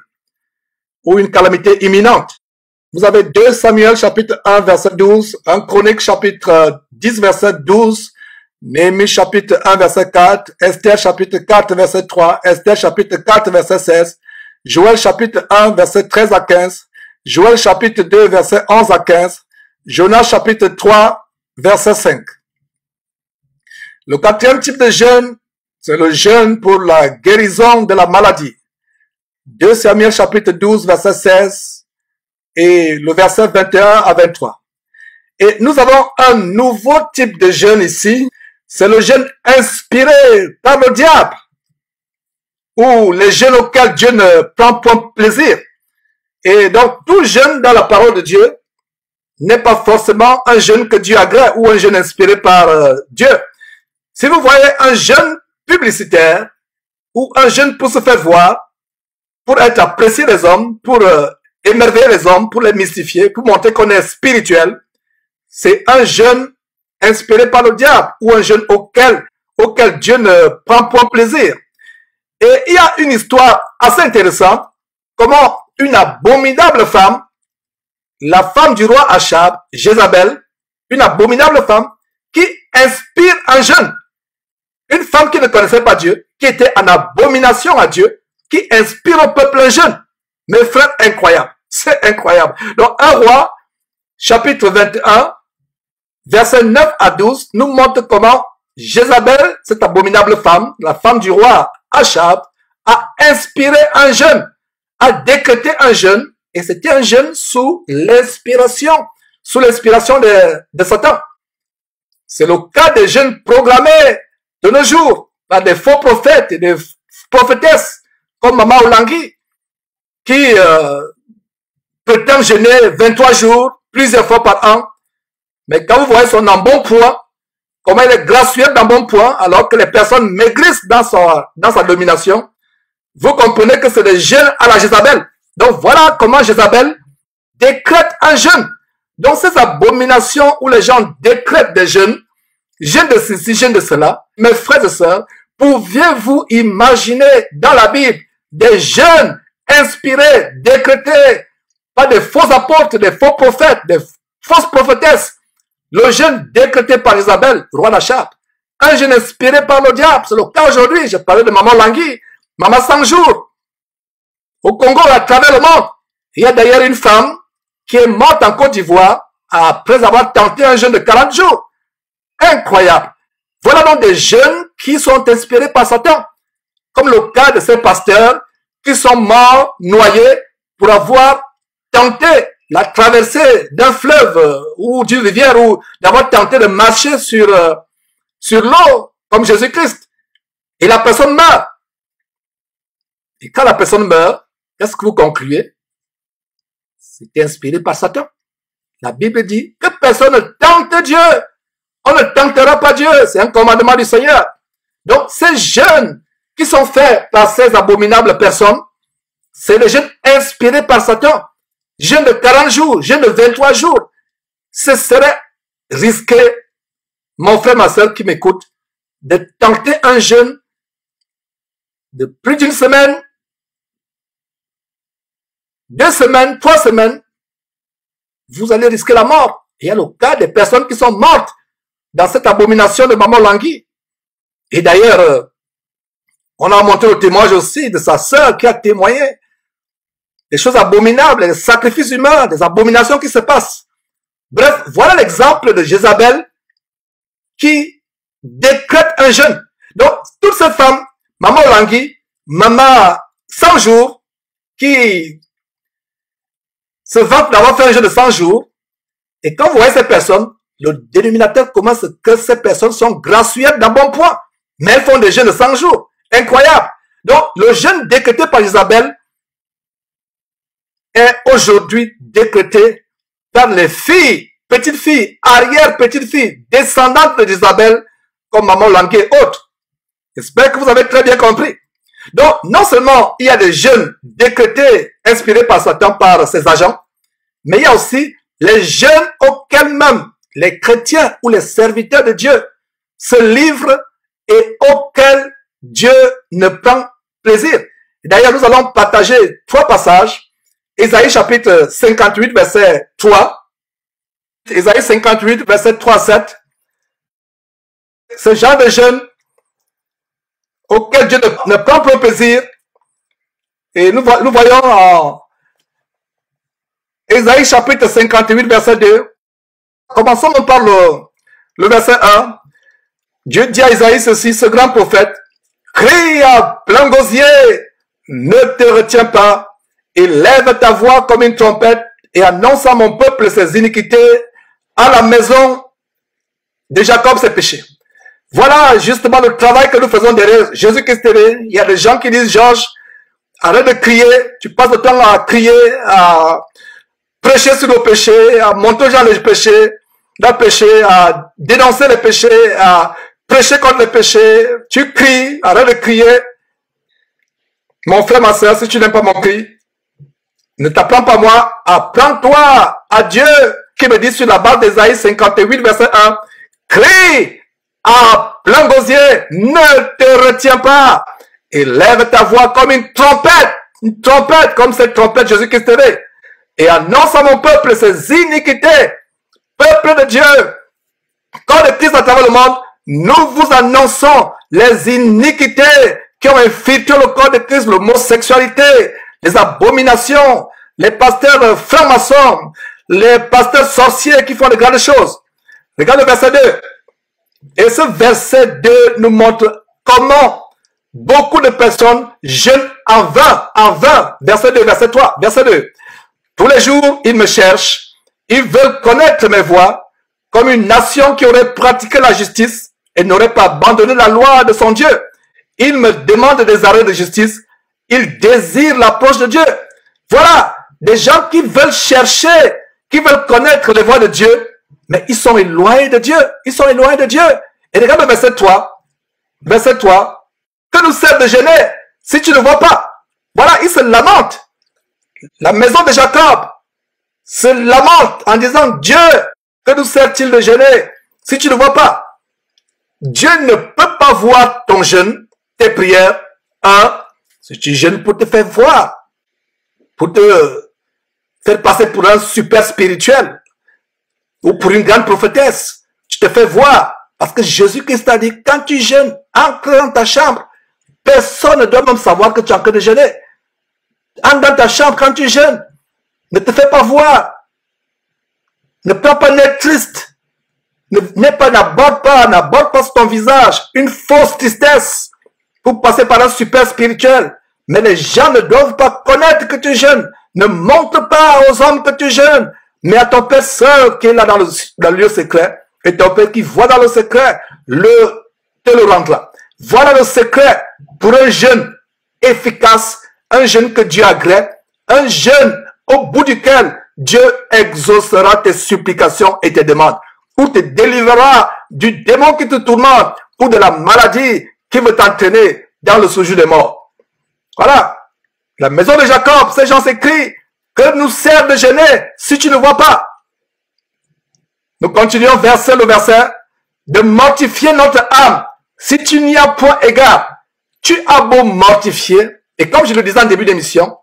A: ou une calamité imminente. Vous avez 2 Samuel chapitre 1 verset 12, 1 Chronique chapitre 10 verset 12, Néhémie chapitre 1 verset 4, Esther chapitre 4 verset 3, Esther chapitre 4 verset 16, Joël chapitre 1 verset 13 à 15, Joël chapitre 2 verset 11 à 15, Jonas chapitre 3 verset 5. Le 4e type de jeûne, c'est le jeûne pour la guérison de la maladie. 2 Samuel chapitre 12 verset 16 et le verset 21 à 23. Et nous avons un nouveau type de jeûne ici, c'est le jeûne inspiré par le diable, ou les jeûnes auxquels Dieu ne prend point plaisir. Et donc, tout jeûne dans la parole de Dieu n'est pas forcément un jeûne que Dieu agrée ou un jeûne inspiré par Dieu. Si vous voyez un jeûne publicitaire ou un jeûne pour se faire voir, pour être apprécié des hommes, pour émerveiller les hommes, pour les mystifier, pour montrer qu'on est spirituel, c'est un jeûne inspiré par le diable ou un jeûne auquel Dieu ne prend point plaisir. Et il y a une histoire assez intéressante, comment une abominable femme, la femme du roi Achab, Jézabel, une abominable femme qui inspire un jeûne. Une femme qui ne connaissait pas Dieu, qui était en abomination à Dieu, qui inspire au peuple un jeûne. Mes frères, incroyable. C'est incroyable. Donc, 1 Roi, chapitre 21, versets 9 à 12, nous montre comment Jézabel, cette abominable femme, la femme du roi Achab, a inspiré un jeûne, a décrété un jeûne, et c'était un jeûne sous l'inspiration de Satan. C'est le cas des jeûnes programmés de nos jours par des faux prophètes et des prophétesses comme Maman Olangui qui prétendent jeûner 23 jours, plusieurs fois par an. Mais quand vous voyez son embonpoint, comment il est gracieux d'embonpoint, alors que les personnes maigrissent dans sa domination, vous comprenez que c'est des jeûnes à la Jézabel. Donc voilà comment Jézabel décrète un jeûne. Donc ces abominations où les gens décrètent des jeûnes, jeûne de ceci, jeûne de cela, mes frères et sœurs, pouviez-vous imaginer dans la Bible des jeûnes inspirés, décrétés par des faux apôtres, des faux prophètes, des fausses prophétesses? Le jeûne décrété par Isabelle, roi d'Achab, un jeûne inspiré par le diable. C'est le cas aujourd'hui. Je parlais de Maman Langui, Maman 100 jours. Au Congo, à travers le monde, il y a d'ailleurs une femme qui est morte en Côte d'Ivoire après avoir tenté un jeûne de 40 jours. Incroyable. Voilà donc des jeûnes qui sont inspirés par Satan, comme le cas de ces pasteurs qui sont morts, noyés, pour avoir tenté la traversée d'un fleuve ou d'une rivière, ou d'avoir tenté de marcher sur l'eau, comme Jésus-Christ. Et la personne meurt. Et quand la personne meurt, qu'est-ce que vous concluez? C'était inspiré par Satan. La Bible dit que personne ne tente Dieu. On ne tentera pas Dieu. C'est un commandement du Seigneur. Donc, ces jeûnes qui sont faits par ces abominables personnes, c'est des jeûnes inspirés par Satan. Jeûne de 40 jours, jeûne de 23 jours. Ce serait risqué, mon frère, ma soeur qui m'écoute, de tenter un jeûne de plus d'une semaine, 2 semaines, 3 semaines. Vous allez risquer la mort. Il y a le cas des personnes qui sont mortes dans cette abomination de Maman Langui. Et d'ailleurs, on a montré le témoignage aussi de sa sœur qui a témoigné des choses abominables, des sacrifices humains, des abominations qui se passent. Bref, voilà l'exemple de Jézabel qui décrète un jeûne. Donc, toutes ces femmes, Maman Langui, Maman 100 jours, qui se vantent d'avoir fait un jeûne de 100 jours, et quand vous voyez ces personnes, le dénominateur commence que ces personnes sont gracieuses d'un bon point, mais elles font des jeûnes de 100 jours. Incroyable. Donc, le jeûne décrété par Isabelle est aujourd'hui décrété par les filles, petites filles, arrière-petites filles, descendantes d'Isabelle, comme Maman Langui et autres. J'espère que vous avez très bien compris. Donc, non seulement il y a des jeûnes décrétés, inspirés par Satan, par ses agents, mais il y a aussi les jeûnes auxquels même les chrétiens ou les serviteurs de Dieu se livrent et auxquels Dieu ne prend plaisir. D'ailleurs, nous allons partager 3 passages Ésaïe chapitre 58, verset 3. Ésaïe 58, verset 3 à 7. Ce genre de jeûne auquel Dieu ne prend pas plaisir. Et nous voyons en Ésaïe chapitre 58, verset 2. Commençons par le verset 1. Dieu dit à Ésaïe ceci, ce grand prophète, crie à plein gosier, ne te retiens pas, et lève ta voix comme une trompette, et annonce à mon peuple ses iniquités, à la maison de Jacob ses péchés. Voilà justement le travail que nous faisons derrière Jésus-Christ TV. Il y a des gens qui disent, Georges, arrête de crier, tu passes le temps à crier, à prêcher sur nos péchés, à monter aux gens les péchés, à dénoncer les péchés, à prêcher contre les péchés. Tu cries, arrête de crier. Mon frère, ma soeur, si tu n'aimes pas mon cri, ne t'apprends pas moi, apprends-toi à Dieu qui me dit sur la base d'Ésaïe 58, verset 1, crie à plein gosier, ne te retiens pas, et lève ta voix comme une trompette comme cette trompette Jésus-Christ TV, et annonce à mon peuple ses iniquités, peuple de Dieu, quand le Christ à travers le monde, nous vous annonçons les iniquités qui ont infiltré le corps de Christ, l'homosexualité, les abominations, les pasteurs francs-maçons, les pasteurs sorciers qui font de grandes choses. Regarde le verset 2. Et ce verset 2 nous montre comment beaucoup de personnes jeûnent en vain. Verset 2, verset 3, verset 2. Tous les jours, ils me cherchent, ils veulent connaître mes voies, comme une nation qui aurait pratiqué la justice et n'aurait pas abandonné la loi de son Dieu. Ils me demandent des arrêts de justice, ils désirent l'approche de Dieu. Voilà, des gens qui veulent chercher, qui veulent connaître les voies de Dieu, mais ils sont éloignés de Dieu. Ils sont éloignés de Dieu. Et regarde le verset 3. Verset 3. Que nous sert de gêner si tu ne vois pas? Voilà, ils se lamentent. La maison de Jacob se lamente en disant, Dieu, que nous sert-il de gêner si tu ne vois pas? Dieu ne peut pas voir ton jeûne, tes prières. Si tu jeûnes pour te faire voir, pour te faire passer pour un super spirituel ou pour une grande prophétesse, tu te fais voir. Parce que Jésus-Christ a dit, quand tu jeûnes, entre dans ta chambre, personne ne doit même savoir que tu es en train de jeûner. Entre dans ta chambre quand tu jeûnes, ne te fais pas voir. Ne prends pas un air triste. N'aborde pas sur ton visage une fausse tristesse pour passer par un super spirituel. Mais les gens ne doivent pas connaître que tu jeûnes. Ne montre pas aux hommes que tu jeûnes, mais à ton Père seul qui est là dans le lieu secret. Et ton Père qui voit dans le secret, te le rendra. Voilà le secret pour un jeûne efficace, un jeûne que Dieu agrée, un jeûne au bout duquel Dieu exaucera tes supplications et tes demandes, ou te délivrera du démon qui te tourmente, ou de la maladie qui veut t'entraîner dans le séjour des morts. Voilà. La maison de Jacob, ces gens s'écrient, que nous sert de gêner si tu ne vois pas. Nous continuons verset le verset, de mortifier notre âme. Si tu n'y as point égard, tu as beau mortifier, et comme je le disais en début d'émission,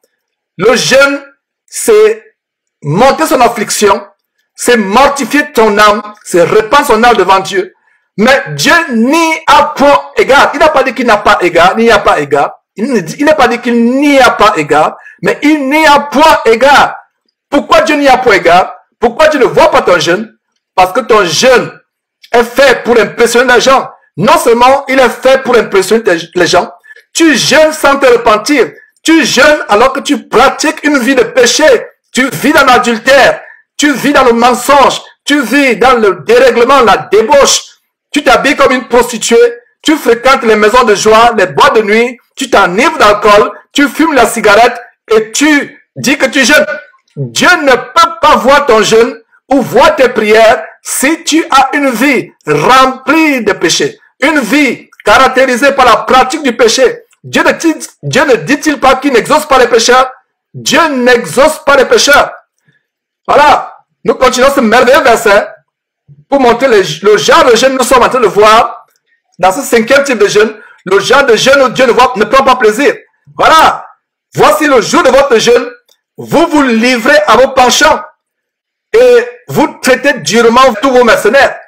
A: le jeûne, c'est monter son affliction, c'est mortifier ton âme, c'est répandre son âme devant Dieu. Mais Dieu n'y a point égard. Il n'a pas dit qu'il n'a pas égard, il n'y a pas égard. Il n'a pas dit qu'il n'y a pas égard, mais il n'y a point égard. Pourquoi Dieu n'y a point égard? Pourquoi tu ne vois pas ton jeûne? Parce que ton jeûne est fait pour impressionner les gens. Non seulement il est fait pour impressionner les gens, tu jeûnes sans te repentir. Tu jeûnes alors que tu pratiques une vie de péché. Tu vis dans l'adultère. Tu vis dans le mensonge. Tu vis dans le dérèglement, la débauche. Tu t'habilles comme une prostituée. Tu fréquentes les maisons de joie, les boîtes de nuit. Tu t'enivres d'alcool. Tu fumes la cigarette et tu dis que tu jeûnes. Dieu ne peut pas voir ton jeûne ou voir tes prières si tu as une vie remplie de péché. Une vie caractérisée par la pratique du péché. Dieu ne dit-il pas qu'il n'exauce pas les pécheurs? Dieu n'exauce pas les pécheurs. Voilà. Nous continuons ce merveilleux verset pour montrer le genre de jeûne que nous sommes en train de voir dans ce 5e type de jeûne. Le genre de jeûne où Dieu ne prend pas plaisir. Voilà. Voici le jour de votre jeûne. vous vous livrez à vos penchants et vous traitez durement tous vos mercenaires.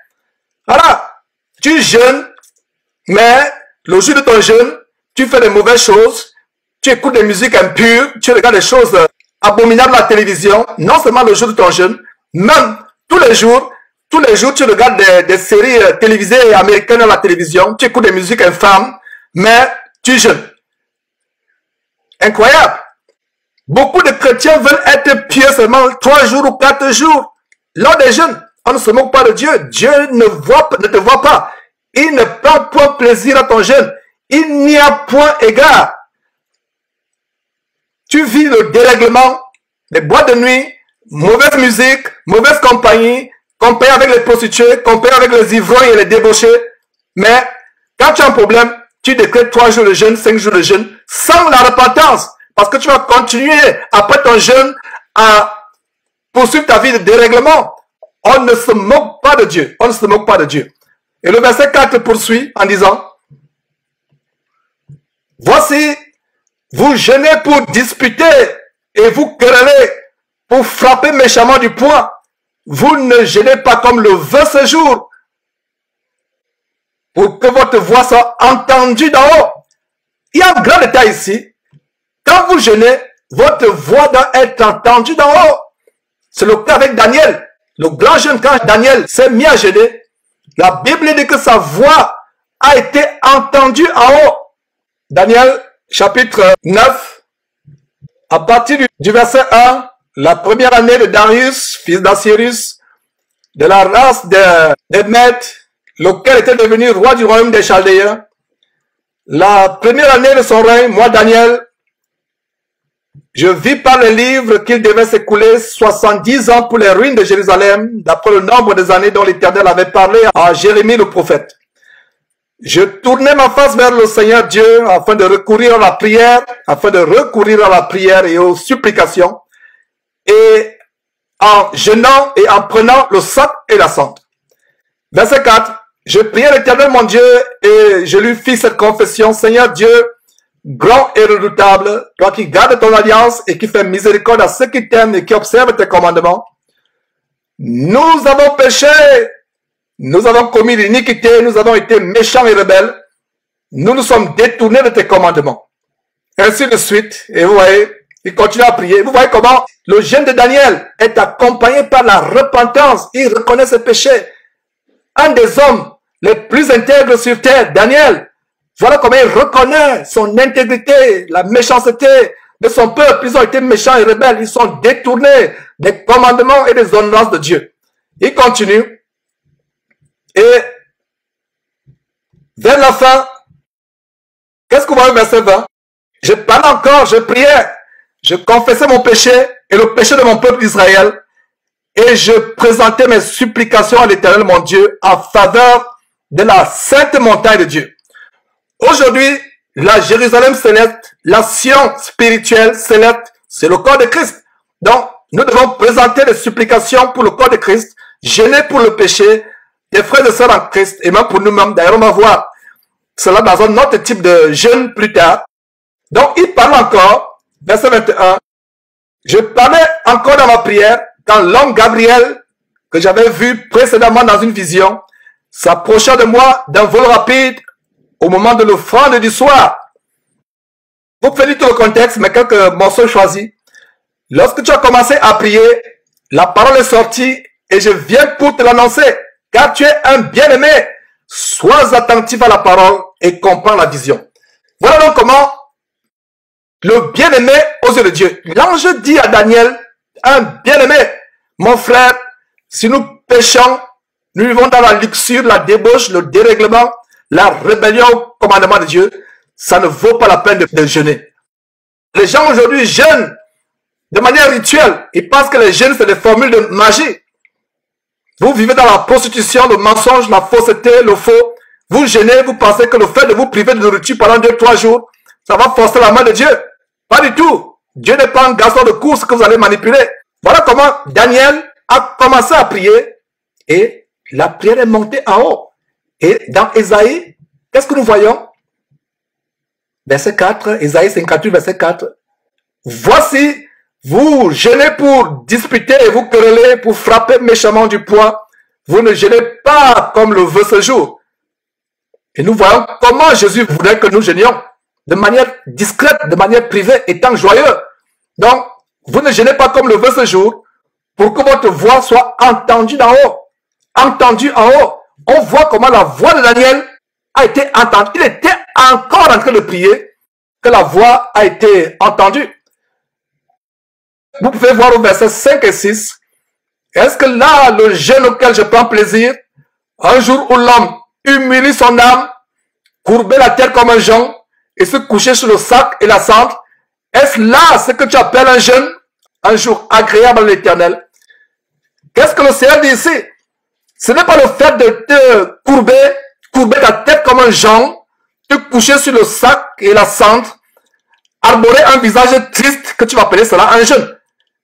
A: Voilà, tu jeûnes, mais le jour de ton jeûne, tu fais des mauvaises choses, tu écoutes des musiques impures, tu regardes des choses abominables à la télévision, non seulement le jour de ton jeûne, même tous les jours, tu regardes des séries télévisées américaines à la télévision, tu écoutes des musiques infâmes, mais tu jeûnes. Incroyable. Beaucoup de chrétiens veulent être pieux seulement 3 jours ou 4 jours. Lors des jeûnes, on ne se moque pas de Dieu. Dieu ne te voit pas. Il ne prend point plaisir à ton jeûne. Il n'y a point égard. Tu vis le dérèglement, les boîtes de nuit, mauvaise musique, mauvaise compagnie, compagnie avec les prostituées, compagnie avec les ivrognes et les débauchés. Mais quand tu as un problème, tu décrètes 3 jours de jeûne, 5 jours de jeûne, sans la repentance. Parce que tu vas continuer après ton jeûne à poursuivre ta vie de dérèglement. On ne se moque pas de Dieu. On ne se moque pas de Dieu. Et le verset 4 poursuit en disant, voici, vous jeûnez pour disputer et vous querellez pour frapper méchamment du poing. Vous ne jeûnez pas comme le veut ce jour pour que votre voix soit entendue d'en haut. Il y a un grand détail ici. Quand vous jeûnez, votre voix doit être entendue d'en haut. C'est le cas avec Daniel. Le grand jeune, quand Daniel s'est mis à jeûner, la Bible dit que sa voix a été entendue en haut. Daniel, chapitre 9, à partir du verset 1, la première année de Darius, fils d'Assyrus, de la race des Mèdes, lequel était devenu roi du royaume des Chaldéens. La première année de son règne, moi Daniel, je vis par les livres qu'il devait s'écouler 70 ans pour les ruines de Jérusalem, d'après le nombre des années dont l'Éternel avait parlé à Jérémie le prophète. Je tournais ma face vers le Seigneur Dieu afin de recourir à la prière, et aux supplications, et en jeûnant et en prenant le sac et la cendre. Verset 4. Je priai l'Éternel mon Dieu et je lui fis cette confession. Seigneur Dieu, grand et redoutable, toi qui gardes ton alliance et qui fais miséricorde à ceux qui t'aiment et qui observent tes commandements. Nous avons péché, nous avons commis l'iniquité, nous avons été méchants et rebelles. Nous nous sommes détournés de tes commandements. Ainsi de suite. Et vous voyez, il continue à prier. Vous voyez comment le jeûne de Daniel est accompagné par la repentance. Il reconnaît ses péchés. Un des hommes les plus intègres sur terre, Daniel, voilà comment il reconnaît son intégrité, la méchanceté de son peuple. Ils ont été méchants et rebelles. Ils sont détournés des commandements et des ordonnances de Dieu. Il continue. Et vers la fin, qu'est-ce qu'on voit au verset 20? Je parlais encore, je priais, je confessais mon péché et le péché de mon peuple d'Israël. Et je présentais mes supplications à l'Éternel mon Dieu en faveur de la sainte montagne de Dieu. Aujourd'hui, la Jérusalem céleste, la Sion spirituelle céleste, c'est le corps de Christ. Donc, nous devons présenter des supplications pour le corps de Christ, jeûner pour le péché, des frères et sœurs en Christ, et même pour nous-mêmes. D'ailleurs, on va voir cela dans un autre type de jeûne plus tard. Donc, il parle encore, verset 21, je parlais encore dans ma prière, quand l'homme Gabriel, que j'avais vu précédemment dans une vision, s'approcha de moi d'un vol rapide au moment de l'offrande du soir. Vous faites tout le contexte, mais quelques morceaux choisis. Lorsque tu as commencé à prier, la parole est sortie et je viens pour te l'annoncer. Car tu es un bien-aimé, sois attentif à la parole et comprends la vision. Voilà donc comment le bien-aimé aux yeux de Dieu. L'ange dit à Daniel, un bien-aimé, mon frère, si nous péchons, nous vivons dans la luxure, la débauche, le dérèglement, la rébellion au commandement de Dieu, ça ne vaut pas la peine de jeûner. Les gens aujourd'hui jeûnent de manière rituelle. Ils pensent que les jeûnes, c'est des formules de magie. Vous vivez dans la prostitution, le mensonge, la fausseté, le faux. Vous jeûnez, vous pensez que le fait de vous priver de nourriture pendant 2-3 jours, ça va forcer la main de Dieu. Pas du tout. Dieu n'est pas un garçon de course que vous allez manipuler. Voilà comment Daniel a commencé à prier et la prière est montée en haut. Et dans Ésaïe, qu'est-ce que nous voyons? Verset 4, Ésaïe 58, verset 4. Voici, Vous jeûnez pour disputer et vous quereller, pour frapper méchamment du poing. Vous ne jeûnez pas comme le veut ce jour. Et nous voyons comment Jésus voudrait que nous jeûnions. De manière discrète, de manière privée, étant joyeux. Donc, vous ne jeûnez pas comme le veut ce jour, pour que votre voix soit entendue d'en haut. Entendue en haut. On voit comment la voix de Daniel a été entendue. Il était encore en train de prier, que la voix a été entendue. Vous pouvez voir au verset 5 et 6. Est-ce que là, le jeûne auquel je prends plaisir, un jour où l'homme humilie son âme, courber la tête comme un jonc, et se coucher sur le sac et la cendre, est-ce là ce que tu appelles un jeûne, un jour agréable à l'Éternel? Qu'est-ce que le Seigneur dit ici? Ce n'est pas le fait de te courber ta tête comme un jonc, te coucher sur le sac et la cendre, arborer un visage triste que tu vas appeler cela un jeûne.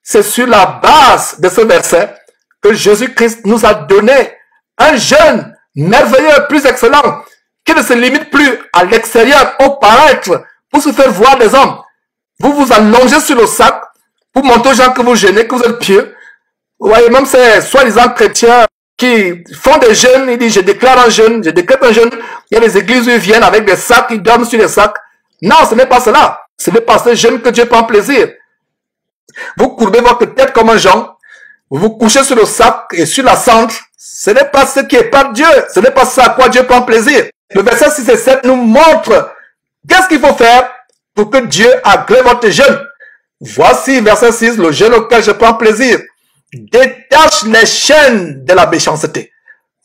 A: C'est sur la base de ce verset que Jésus-Christ nous a donné un jeûne merveilleux, plus excellent, qui ne se limite plus à l'extérieur, au paraître, pour se faire voir des hommes. Vous vous allongez sur le sac pour montrer aux gens que vous jeûnez, que vous êtes pieux. Vous voyez, même ces soi-disant chrétiens qui font des jeûnes, ils disent je déclare un jeûne, je décrète un jeûne. Il y a des églises où ils viennent avec des sacs, ils dorment sur les sacs. Non, ce n'est pas cela. Ce n'est pas ce jeûne que Dieu prend plaisir. Vous courbez votre tête comme un jonc, vous vous couchez sur le sac et sur la cendre. Ce n'est pas ce qui est par Dieu. Ce n'est pas ça à quoi Dieu prend plaisir. Le verset 6 et 7 nous montre qu'est-ce qu'il faut faire pour que Dieu agrée votre jeûne. Voici, verset 6, le jeûne auquel je prends plaisir. Détache les chaînes de la méchanceté.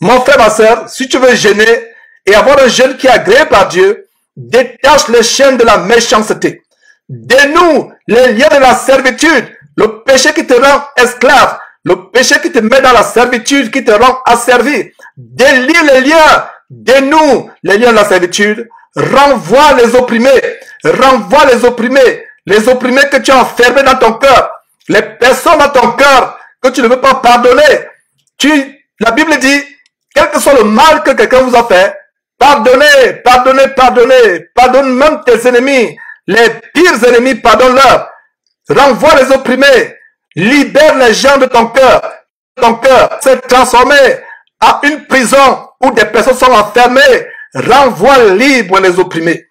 A: Mon frère, ma soeur, si tu veux jeûner et avoir un jeûne qui est agréé par Dieu, détache les chaînes de la méchanceté. Dénoue les liens de la servitude, le péché qui te rend esclave, le péché qui te met dans la servitude, qui te rend asservi. Délie les liens, dénoue les liens de la servitude, renvoie les opprimés que tu as enfermés dans ton cœur, les personnes dans ton cœur que tu ne veux pas pardonner. La Bible dit, quel que soit le mal que quelqu'un vous a fait, pardonnez, pardonne même tes ennemis. Les pires ennemis, pardonne-leur. Renvoie les opprimés. Libère les gens de ton cœur. Ton cœur s'est transformé en une prison où des personnes sont enfermées. Renvoie libre les opprimés.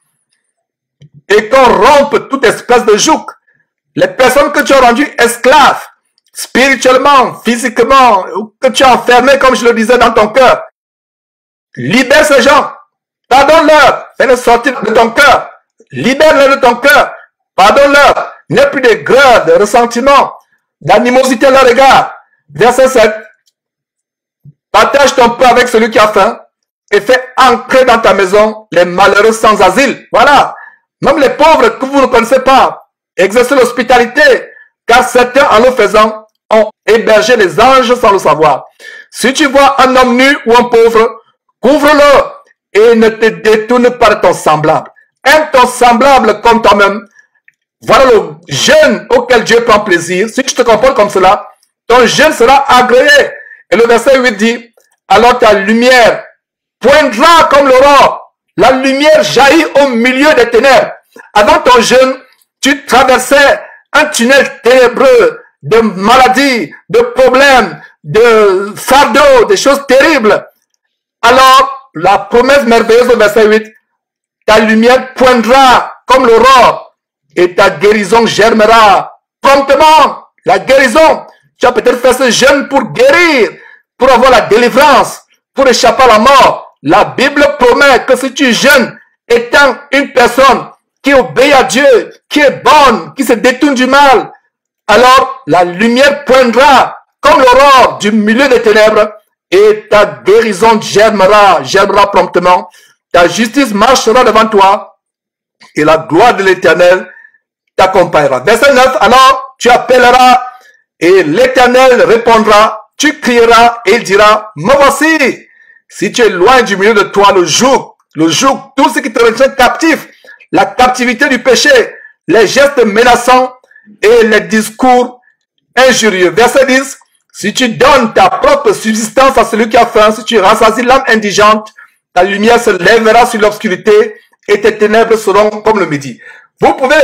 A: Et qu'on rompe toute espèce de joug. Les personnes que tu as rendues esclaves, spirituellement, physiquement, ou que tu as enfermées, comme je le disais, dans ton cœur. Libère ces gens. Pardonne-leur. Fais-les sortir de ton cœur. Libère-les de ton cœur. Pardonne-leur. Il n'y a plus de grâce, de ressentiment, d'animosité à leur égard. Verset 7. Partage ton pain avec celui qui a faim et fais ancrer dans ta maison les malheureux sans asile. Voilà. Même les pauvres que vous ne connaissez pas. Exercez l'hospitalité, car certains, en le faisant, ont hébergé les anges sans le savoir. Si tu vois un homme nu ou un pauvre, couvre-le et ne te détourne pas de ton semblable. Aime ton semblable comme toi-même. Voilà le jeûne auquel Dieu prend plaisir. Si tu te comportes comme cela, ton jeûne sera agréé. Et le verset 8 dit, alors ta lumière poindra comme l'aurore. La lumière jaillit au milieu des ténèbres. Avant ton jeûne, tu traversais un tunnel ténébreux de maladies, de problèmes, de fardeaux, des choses terribles. Alors, la promesse merveilleuse au verset 8, ta lumière poindra comme l'aurore et ta guérison germera promptement. La guérison, tu as peut-être fait ce jeûne pour guérir, pour avoir la délivrance, pour échapper à la mort. La Bible promet que si tu jeûnes, étant une personne qui obéit à Dieu, qui est bonne, qui se détourne du mal, alors la lumière poindra comme l'aurore du milieu des ténèbres et ta guérison germera promptement. Ta justice marchera devant toi et la gloire de l'Éternel t'accompagnera. Verset 9, alors tu appelleras et l'Éternel répondra, tu crieras et il dira, me voici. Si tu es loin du milieu de toi, le joug, tout ce qui te retient captif, la captivité du péché, les gestes menaçants et les discours injurieux. Verset 10, si tu donnes ta propre subsistance à celui qui a faim, si tu rassasies l'âme indigente, ta lumière se lèvera sur l'obscurité et tes ténèbres seront comme le midi. Vous pouvez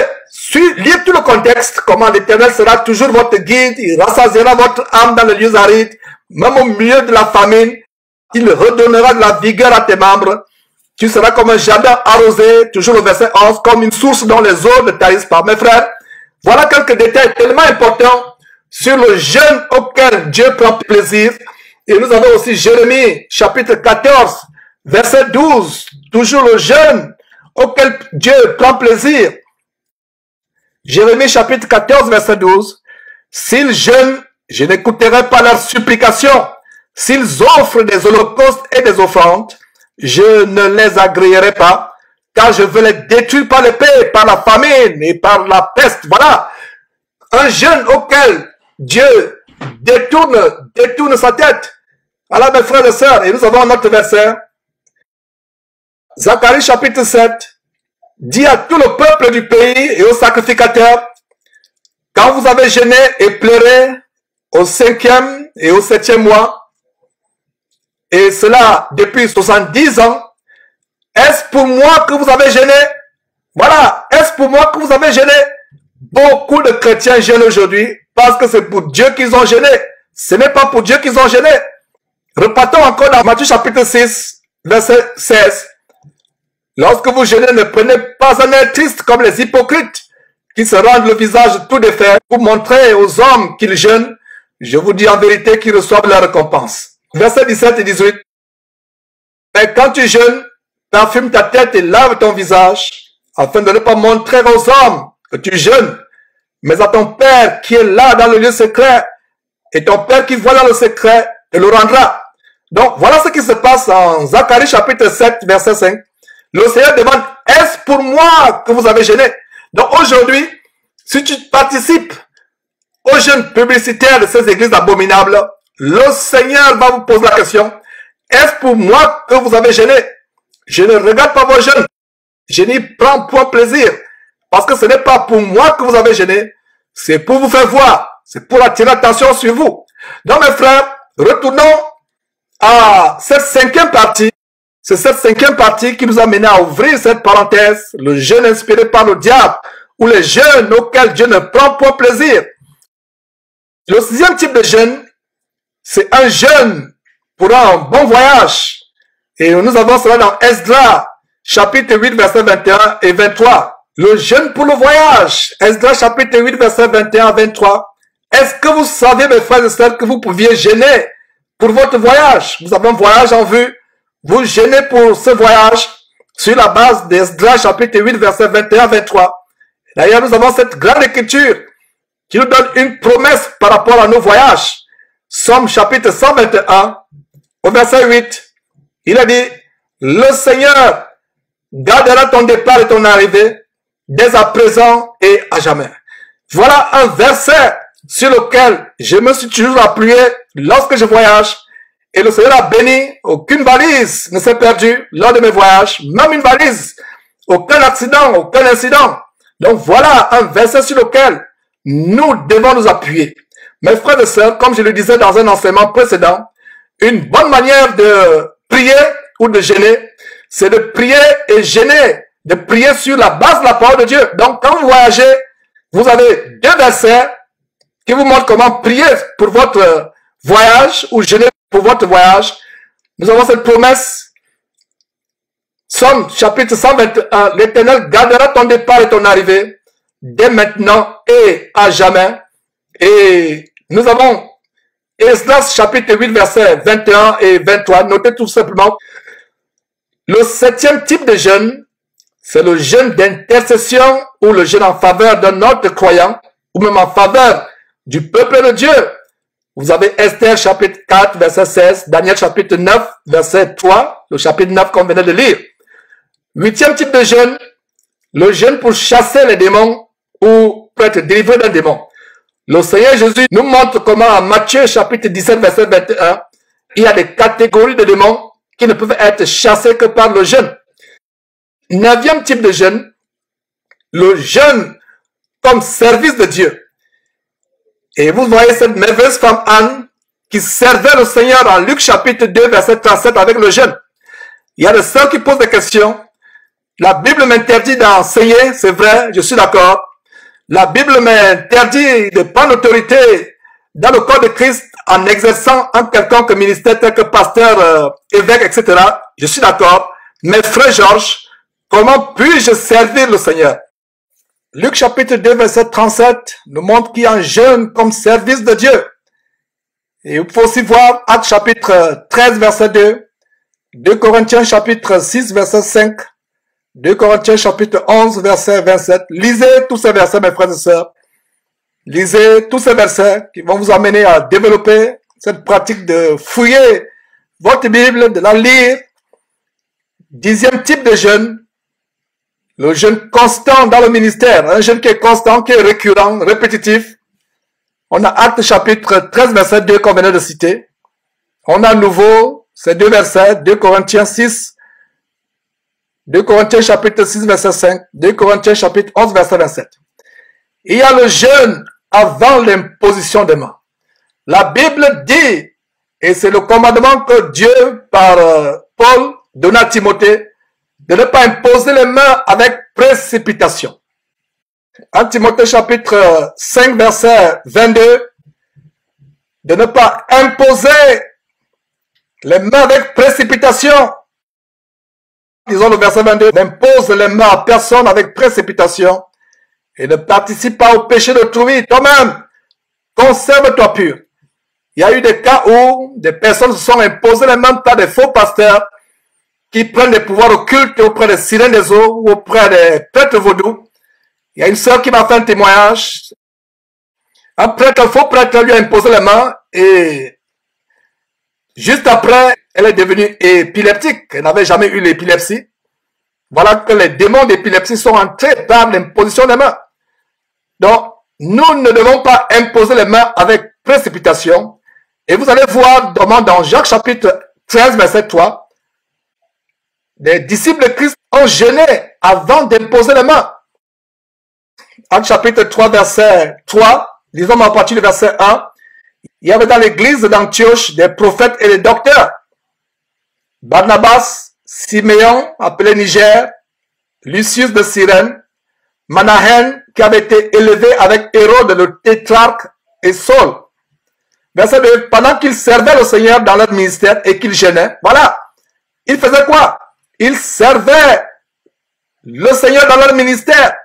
A: lire tout le contexte, comment l'Éternel sera toujours votre guide, il rassasiera votre âme dans les lieux arides, même au milieu de la famine, il redonnera de la vigueur à tes membres. Tu seras comme un jardin arrosé, toujours au verset 11, comme une source dont les eaux ne tarissent pas. Mes frères, voilà quelques détails tellement importants sur le jeûne auquel Dieu prend plaisir. Et nous avons aussi Jérémie, chapitre 14, verset 12, toujours le jeûne auquel Dieu prend plaisir. Jérémie, chapitre 14, verset 12. S'ils jeûnent, je n'écouterai pas leurs supplications. S'ils offrent des holocaustes et des offrandes, je ne les agréerai pas, car je veux les détruire par l'épée, par la famine et par la peste. Voilà un jeûne auquel Dieu détourne sa tête. Voilà mes frères et sœurs, et nous avons notre verset. Zacharie chapitre 7 dit à tout le peuple du pays et aux sacrificateurs, quand vous avez jeûné et pleuré au 5e et au 7e mois, et cela depuis 70 ans, est-ce pour moi que vous avez jeûné? Voilà, est-ce pour moi que vous avez jeûné? Beaucoup de chrétiens jeûnent aujourd'hui parce que c'est pour Dieu qu'ils ont jeûné. Ce n'est pas pour Dieu qu'ils ont jeûné. Repartons encore dans Matthieu chapitre 6, verset 16. Lorsque vous jeûnez, ne prenez pas un air triste comme les hypocrites qui se rendent le visage tout défait pour montrer aux hommes qu'ils jeûnent. Je vous dis en vérité qu'ils reçoivent leur récompense. Versets 17 et 18. Mais quand tu jeûnes, parfume ta tête et lave ton visage, afin de ne pas montrer aux hommes que tu jeûnes, mais à ton Père qui est là dans le lieu secret, et ton Père qui voit dans le secret te le rendra. Donc, voilà ce qui se passe en Zacharie chapitre 7, verset 5. Le Seigneur demande, est-ce pour moi que vous avez jeûné? Donc, aujourd'hui, si tu participes au jeûne publicitaire de ces églises abominables, le Seigneur va vous poser la question, est-ce pour moi que vous avez jeûné? Je ne regarde pas vos jeûnes. Je n'y prends point plaisir. Parce que ce n'est pas pour moi que vous avez jeûné. C'est pour vous faire voir. C'est pour attirer l'attention sur vous. Donc mes frères, retournons à cette 5e partie. C'est cette 5e partie qui nous a mené à ouvrir cette parenthèse. Le jeûne inspiré par le diable. Ou les jeûnes auxquels Dieu ne prend point plaisir. Le 6e type de jeûne, c'est un jeûne pour un bon voyage. Et nous avons cela dans Esdras, chapitre 8, versets 21 et 23. Le jeûne pour le voyage. Esdras, chapitre 8, versets 21 à 23. Est-ce que vous saviez, mes frères et sœurs, que vous pouviez jeûner pour votre voyage? Vous avez un voyage en vue. Vous jeûnez pour ce voyage sur la base d'Esdras, chapitre 8, versets 21 à 23. D'ailleurs, nous avons cette grande écriture qui nous donne une promesse par rapport à nos voyages. Somme chapitre 121, au verset 8, il a dit, le Seigneur gardera ton départ et ton arrivée dès à présent et à jamais. Voilà un verset sur lequel je me suis toujours appuyé lorsque je voyage. Et le Seigneur a béni, aucune valise ne s'est perdue lors de mes voyages, même une valise, aucun accident, aucun incident. Donc voilà un verset sur lequel nous devons nous appuyer. Mes frères et sœurs, comme je le disais dans un enseignement précédent, une bonne manière de prier ou de jeûner, c'est de prier et jeûner, de prier sur la base de la parole de Dieu. Donc, quand vous voyagez, vous avez 2 versets qui vous montrent comment prier pour votre voyage ou jeûner pour votre voyage. Nous avons cette promesse. Somme, chapitre 121, l'Éternel gardera ton départ et ton arrivée dès maintenant et à jamais. Et nous avons Esdras chapitre 8 versets 21 et 23. Notez tout simplement. Le 7e type de jeûne, c'est le jeûne d'intercession ou le jeûne en faveur d'un autre croyant ou même en faveur du peuple de Dieu. Vous avez Esther chapitre 4 verset 16, Daniel chapitre 9 verset 3, le chapitre 9 qu'on venait de lire. 8e type de jeûne, le jeûne pour chasser les démons ou pour être délivré d'un démon. Le Seigneur Jésus nous montre comment en Matthieu chapitre 17 verset 21, il y a des catégories de démons qui ne peuvent être chassés que par le jeûne. 9e type de jeûne, le jeûne comme service de Dieu. Et vous voyez cette merveilleuse femme Anne qui servait le Seigneur en Luc chapitre 2 verset 37 avec le jeûne. Il y a des sœurs qui posent des questions. La Bible m'interdit d'enseigner, c'est vrai, je suis d'accord. La Bible m'interdit de prendre autorité dans le corps de Christ en exerçant un quelconque ministère tel que pasteur, évêque, etc. Je suis d'accord. Mais frère Georges, comment puis-je servir le Seigneur? Luc chapitre 2, verset 37 nous montre qu'il y a un jeûne comme service de Dieu. Et il faut aussi voir Actes chapitre 13, verset 2, 2 Corinthiens chapitre 6, verset 5, 2 Corinthiens chapitre 11, verset 27. Lisez tous ces versets, mes frères et sœurs. Lisez tous ces versets qui vont vous amener à développer cette pratique de fouiller votre Bible, de la lire. 10e type de jeûne, le jeûne constant dans le ministère, un jeûne qui est constant, qui est récurrent, répétitif. On a Actes chapitre 13, verset 2 qu'on venait de citer. On a à nouveau ces deux versets, 2 Corinthiens 6, 2 Corinthiens chapitre 6, verset 5, 2 Corinthiens chapitre 11, verset 27. Il y a le jeûne avant l'imposition des mains. La Bible dit, et c'est le commandement que Dieu, par Paul, donne à Timothée, de ne pas imposer les mains avec précipitation. En Timothée chapitre 5, verset 22, de ne pas imposer les mains avec précipitation. Disons le verset 22, n'impose les mains à personne avec précipitation et ne participe pas au péché d'autrui. Toi-même, conserve-toi pur. Il y a eu des cas où des personnes se sont imposées les mains par des faux pasteurs qui prennent des pouvoirs occultes auprès des sirènes des eaux ou auprès des prêtres vaudous. Il y a une sœur qui m'a fait un témoignage. Un prêtre, un faux prêtre lui a imposé les mains et juste après, elle est devenue épileptique. Elle n'avait jamais eu l'épilepsie. Voilà que les démons d'épilepsie sont entrés par l'imposition des mains. Donc, nous ne devons pas imposer les mains avec précipitation. Et vous allez voir dans Jacques chapitre 13, verset 3, les disciples de Christ ont jeûné avant d'imposer les mains. Actes chapitre 3, verset 3, lisons à partir du verset 1, il y avait dans l'église d'Antioche des prophètes et des docteurs. Barnabas, Siméon, appelé Niger, Lucius de Cyrène, Manahen, qui avait été élevé avec Hérode le tétrarque, et Saul. Verset 2, pendant qu'ils servaient le Seigneur dans leur ministère et qu'ils jeûnaient, voilà, ils faisaient quoi? Ils servaient le Seigneur dans leur ministère.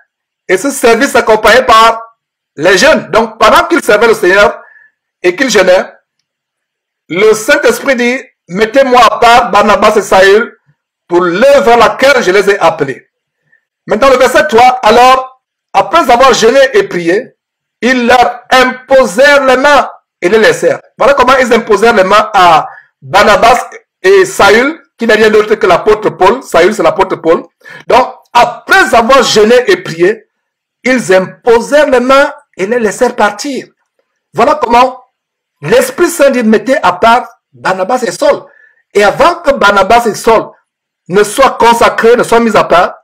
A: Et ce service s'accompagnait par les jeûnes. Donc, pendant qu'ils servaient le Seigneur et qu'ils jeûnaient, le Saint-Esprit dit, mettez-moi à part Barnabas et Saül pour l'œuvre à laquelle je les ai appelés. Maintenant, le verset 3, alors, après avoir jeûné et prié, ils leur imposèrent les mains et les laissèrent. Voilà comment ils imposèrent les mains à Barnabas et Saül, qui n'est rien d'autre que l'apôtre Paul. Saül, c'est l'apôtre Paul. Donc, après avoir jeûné et prié, ils imposèrent les mains et les laissèrent partir. Voilà comment l'Esprit Saint dit, mettez à part Barnabas et Saul. Et avant que Barnabas et Saul ne soient consacrés, ne soient mis à part,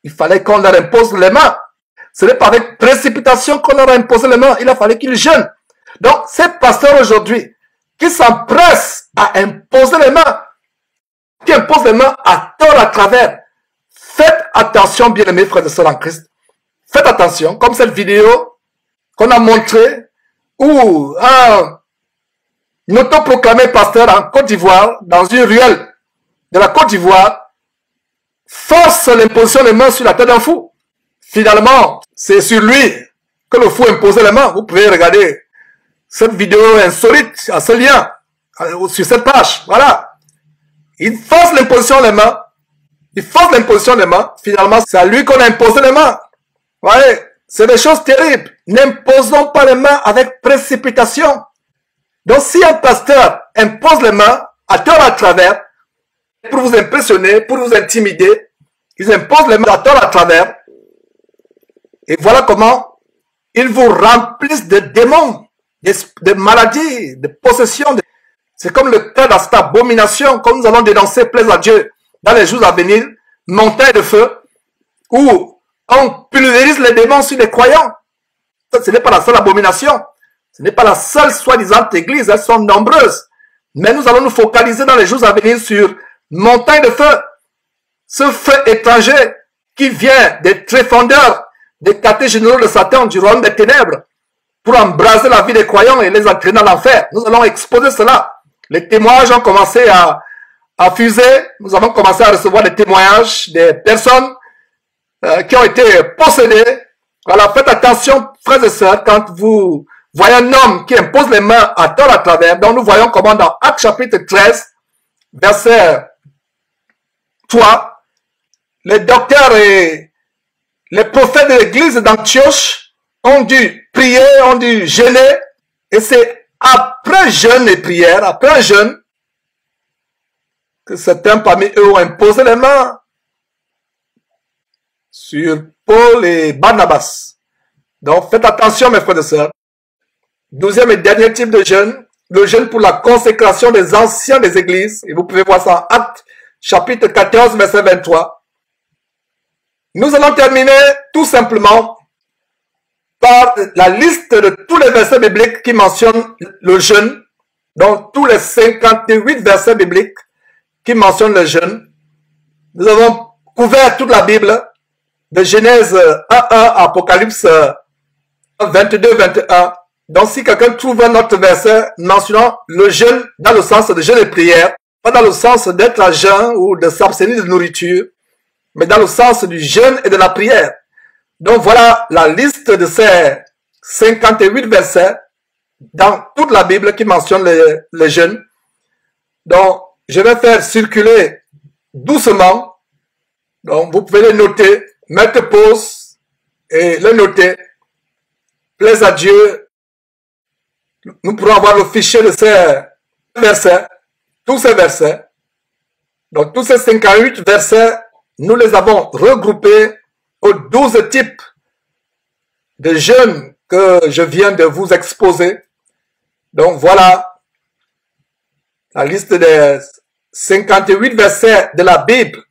A: il fallait qu'on leur impose les mains. Ce n'est pas avec précipitation qu'on leur a imposé les mains. Il a fallu qu'ils jeûnent. Donc, ces pasteurs aujourd'hui qui s'empressent à imposer les mains, qui imposent les mains à tort à travers, faites attention, bien-aimés frères et sœurs en Christ. Faites attention, comme cette vidéo qu'on a montrée où un autoproclamé pasteur en Côte d'Ivoire, dans une ruelle de la Côte d'Ivoire, force l'imposition des mains sur la tête d'un fou. Finalement, c'est sur lui que le fou imposait les mains. Vous pouvez regarder cette vidéo insolite à ce lien, sur cette page. Voilà. Il force l'imposition des mains. Il force l'imposition des mains. Finalement, c'est à lui qu'on a imposé les mains. Vous voyez, c'est des choses terribles. N'imposons pas les mains avec précipitation. Donc, si un pasteur impose les mains à tort à travers, pour vous impressionner, pour vous intimider, ils imposent les mains à tort à travers. Et voilà comment ils vous remplissent de démons, de maladies, de possessions. C'est comme le cas dans cette abomination, comme nous allons dénoncer, plaise à Dieu, dans les jours à venir, montagne de feu, où on pulvérise les démons sur les croyants. Ce n'est pas la seule abomination. Ce n'est pas la seule soi-disant église. Elles sont nombreuses. Mais nous allons nous focaliser dans les jours à venir sur montagne de feu. ce feu étranger qui vient des tréfondeurs, des quartiers généraux de Satan, du royaume des ténèbres, pour embraser la vie des croyants et les entraîner dans l'enfer. Nous allons exposer cela. Les témoignages ont commencé à fuser. Nous avons commencé à recevoir des témoignages des personnes qui ont été possédées. Alors faites attention, frères et sœurs, quand vous voyez un homme qui impose les mains à tort à travers. Donc nous voyons comment dans Actes chapitre 13, verset 3, les docteurs et les prophètes de l'église d'Antioche ont dû prier, ont dû jeûner. Et c'est après jeûne et prière, après un jeûne, que certains parmi eux ont imposé les mains sur Paul et Barnabas. Donc faites attention mes frères et sœurs. 12e et dernier type de jeûne, le jeûne pour la consécration des anciens des églises. Et vous pouvez voir ça en Actes chapitre 14 verset 23. Nous allons terminer tout simplement par la liste de tous les versets bibliques qui mentionnent le jeûne. Donc tous les 58 versets bibliques qui mentionnent le jeûne. Nous avons couvert toute la Bible, de Genèse 1.1 à Apocalypse 22-21. Donc si quelqu'un trouve un autre verset mentionnant le jeûne dans le sens de jeûne et prière, pas dans le sens d'être à jeûn ou de s'abstenir de nourriture, mais dans le sens du jeûne et de la prière. Donc voilà la liste de ces 58 versets dans toute la Bible qui mentionnent le jeûne. Donc je vais faire circuler doucement. Donc vous pouvez les noter, mettre pause et les noter. Plaise à Dieu, nous pourrons avoir le fichier de ces versets, tous ces versets. Donc tous ces 58 versets, nous les avons regroupés aux 12 types de jeûnes que je viens de vous exposer. Donc voilà la liste des 58 versets de la Bible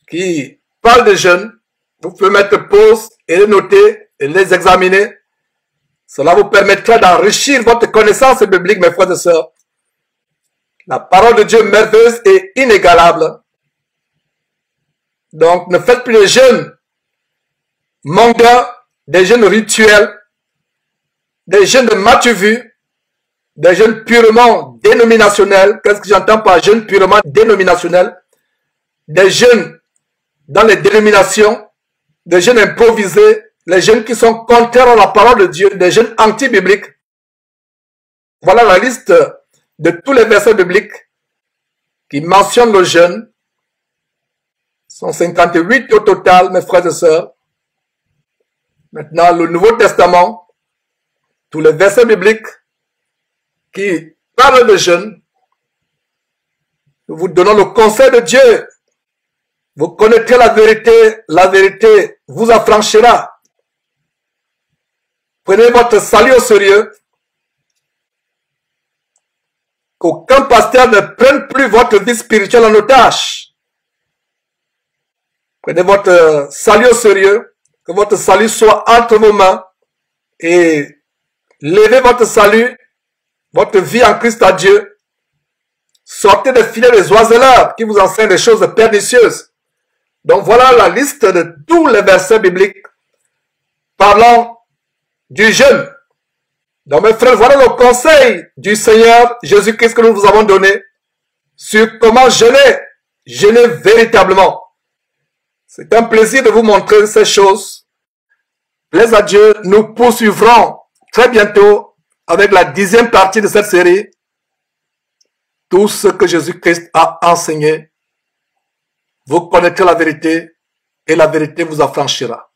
A: qui parlent de jeûne. Vous pouvez mettre pause et les noter et les examiner. Cela vous permettra d'enrichir votre connaissance biblique, mes frères et sœurs. La parole de Dieu merveilleuse et inégalable. Donc, ne faites plus de jeûnes mondains, des jeûnes rituels, des jeûnes de matu vu, des jeûnes purement dénominationnels. Qu'est-ce que j'entends par jeûne purement dénominationnel? Des jeûnes dans les dénominations, des jeûnes improvisés, les jeûnes qui sont contraires à la parole de Dieu, des jeûnes anti-bibliques. Voilà la liste de tous les versets bibliques qui mentionnent le jeûne. Ce sont 58 au total, mes frères et sœurs. Maintenant, le Nouveau Testament, tous les versets bibliques qui parlent de jeûne. Nous vous donnons le conseil de Dieu. Vous connaîtrez la vérité vous affranchira. Prenez votre salut au sérieux. Qu'aucun pasteur ne prenne plus votre vie spirituelle en otage. Prenez votre salut au sérieux. Que votre salut soit entre vos mains. Et levez votre salut, votre vie en Christ à Dieu. Sortez des filets des oiseleurs qui vous enseignent des choses pernicieuses. Donc voilà la liste de tous les versets bibliques parlant du jeûne. Donc mes frères, voilà le conseil du Seigneur Jésus-Christ que nous vous avons donné sur comment jeûner véritablement. C'est un plaisir de vous montrer ces choses. Plaise à Dieu, nous poursuivrons très bientôt avec la 10e partie de cette série. Tout ce que Jésus-Christ a enseigné. Vous connaîtrez la vérité et la vérité vous affranchira.